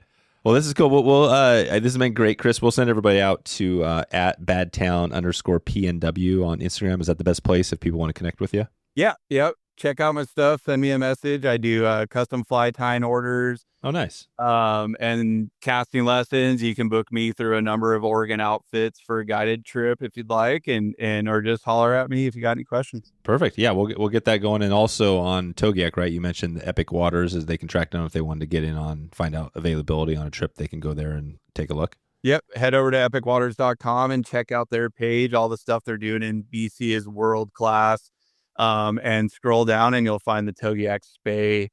Well, this is cool. We'll this has been great, Chris. We'll send everybody out to at badtown_PNW on Instagram. Is that the best place if people want to connect with you? Yeah. Yep. Check out my stuff. Send me a message. I do custom fly tying orders. Oh, nice. And casting lessons. You can book me through a number of Oregon outfits for a guided trip if you'd like, and or just holler at me if you got any questions. Perfect. Yeah, we'll get that going. And also on Togiak, right? You mentioned the Epic Waters, as they can track down if they wanted to get in on, find out availability on a trip. They can go there and take a look. Yep. Head over to epicwaters.com and check out their page. All the stuff they're doing in BC is world class. And scroll down and you'll find the Togiak spey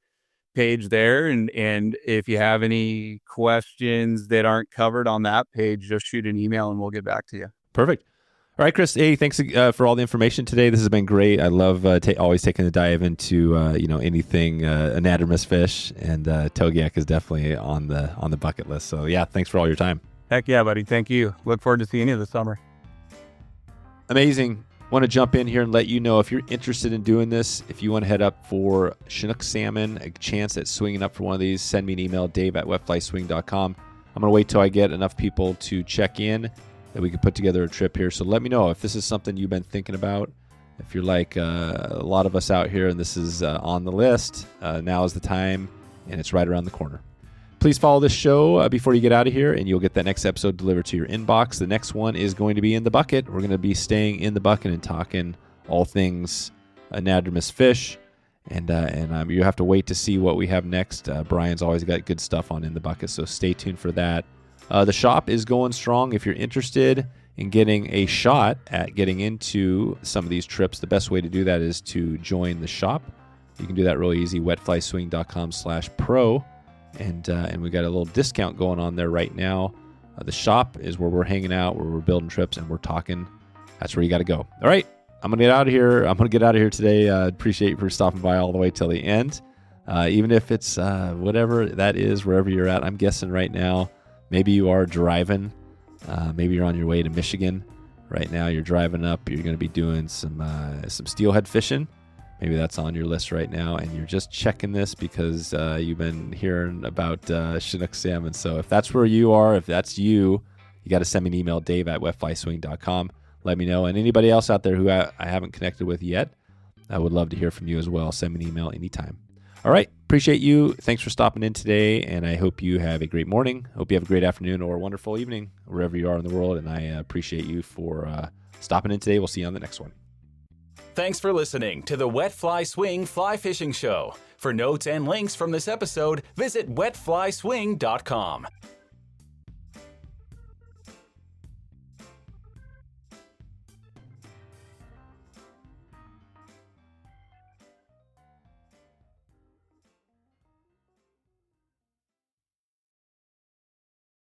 page there. And if you have any questions that aren't covered on that page, just shoot an email and we'll get back to you. Perfect. All right, Chris. Hey, thanks for all the information today. This has been great. I love always taking the dive into anything anadromous fish, and Togiak is definitely on the bucket list. So yeah, thanks for all your time. Heck yeah, buddy. Thank you. Look forward to seeing you this summer. Amazing. Want to jump in here and let you know if you're interested in doing this, if you want to head up for Chinook salmon, a chance at swinging up for one of these, send me an email, dave@wetflyswing.com. I'm going to wait till I get enough people to check in that we can put together a trip here. So let me know if this is something you've been thinking about. If you're like a lot of us out here and this is on the list, now is the time, and it's right around the corner. Please follow this show before you get out of here, and you'll get that next episode delivered to your inbox. The next one is going to be in the bucket. We're going to be staying in the bucket and talking all things anadromous fish, and you have to wait to see what we have next. Brian's always got good stuff on In the Bucket, so stay tuned for that. The shop is going strong. If you're interested in getting a shot at getting into some of these trips, the best way to do that is to join the shop. You can do that real easy, wetflyswing.com/pro. And we got a little discount going on there right now. The shop is where we're hanging out, where we're building trips and we're talking. That's where you got to go. All right, I'm going to get out of here. I'm going to get out of here today. Appreciate you for stopping by all the way till the end. Even if it's whatever that is, wherever you're at, I'm guessing right now, maybe you are driving. Maybe you're on your way to Michigan. Right now you're driving up. You're going to be doing some steelhead fishing. Maybe that's on your list right now, and you're just checking this because you've been hearing about Chinook salmon. So if that's where you are, if that's you, you got to send me an email, dave@wetflyswing.com. Let me know. And anybody else out there who I haven't connected with yet, I would love to hear from you as well. Send me an email anytime. All right. Appreciate you. Thanks for stopping in today, and I hope you have a great morning. Hope you have a great afternoon or a wonderful evening, wherever you are in the world, and I appreciate you for stopping in today. We'll see you on the next one. Thanks for listening to the Wet Fly Swing Fly Fishing Show. For notes and links from this episode, visit wetflyswing.com.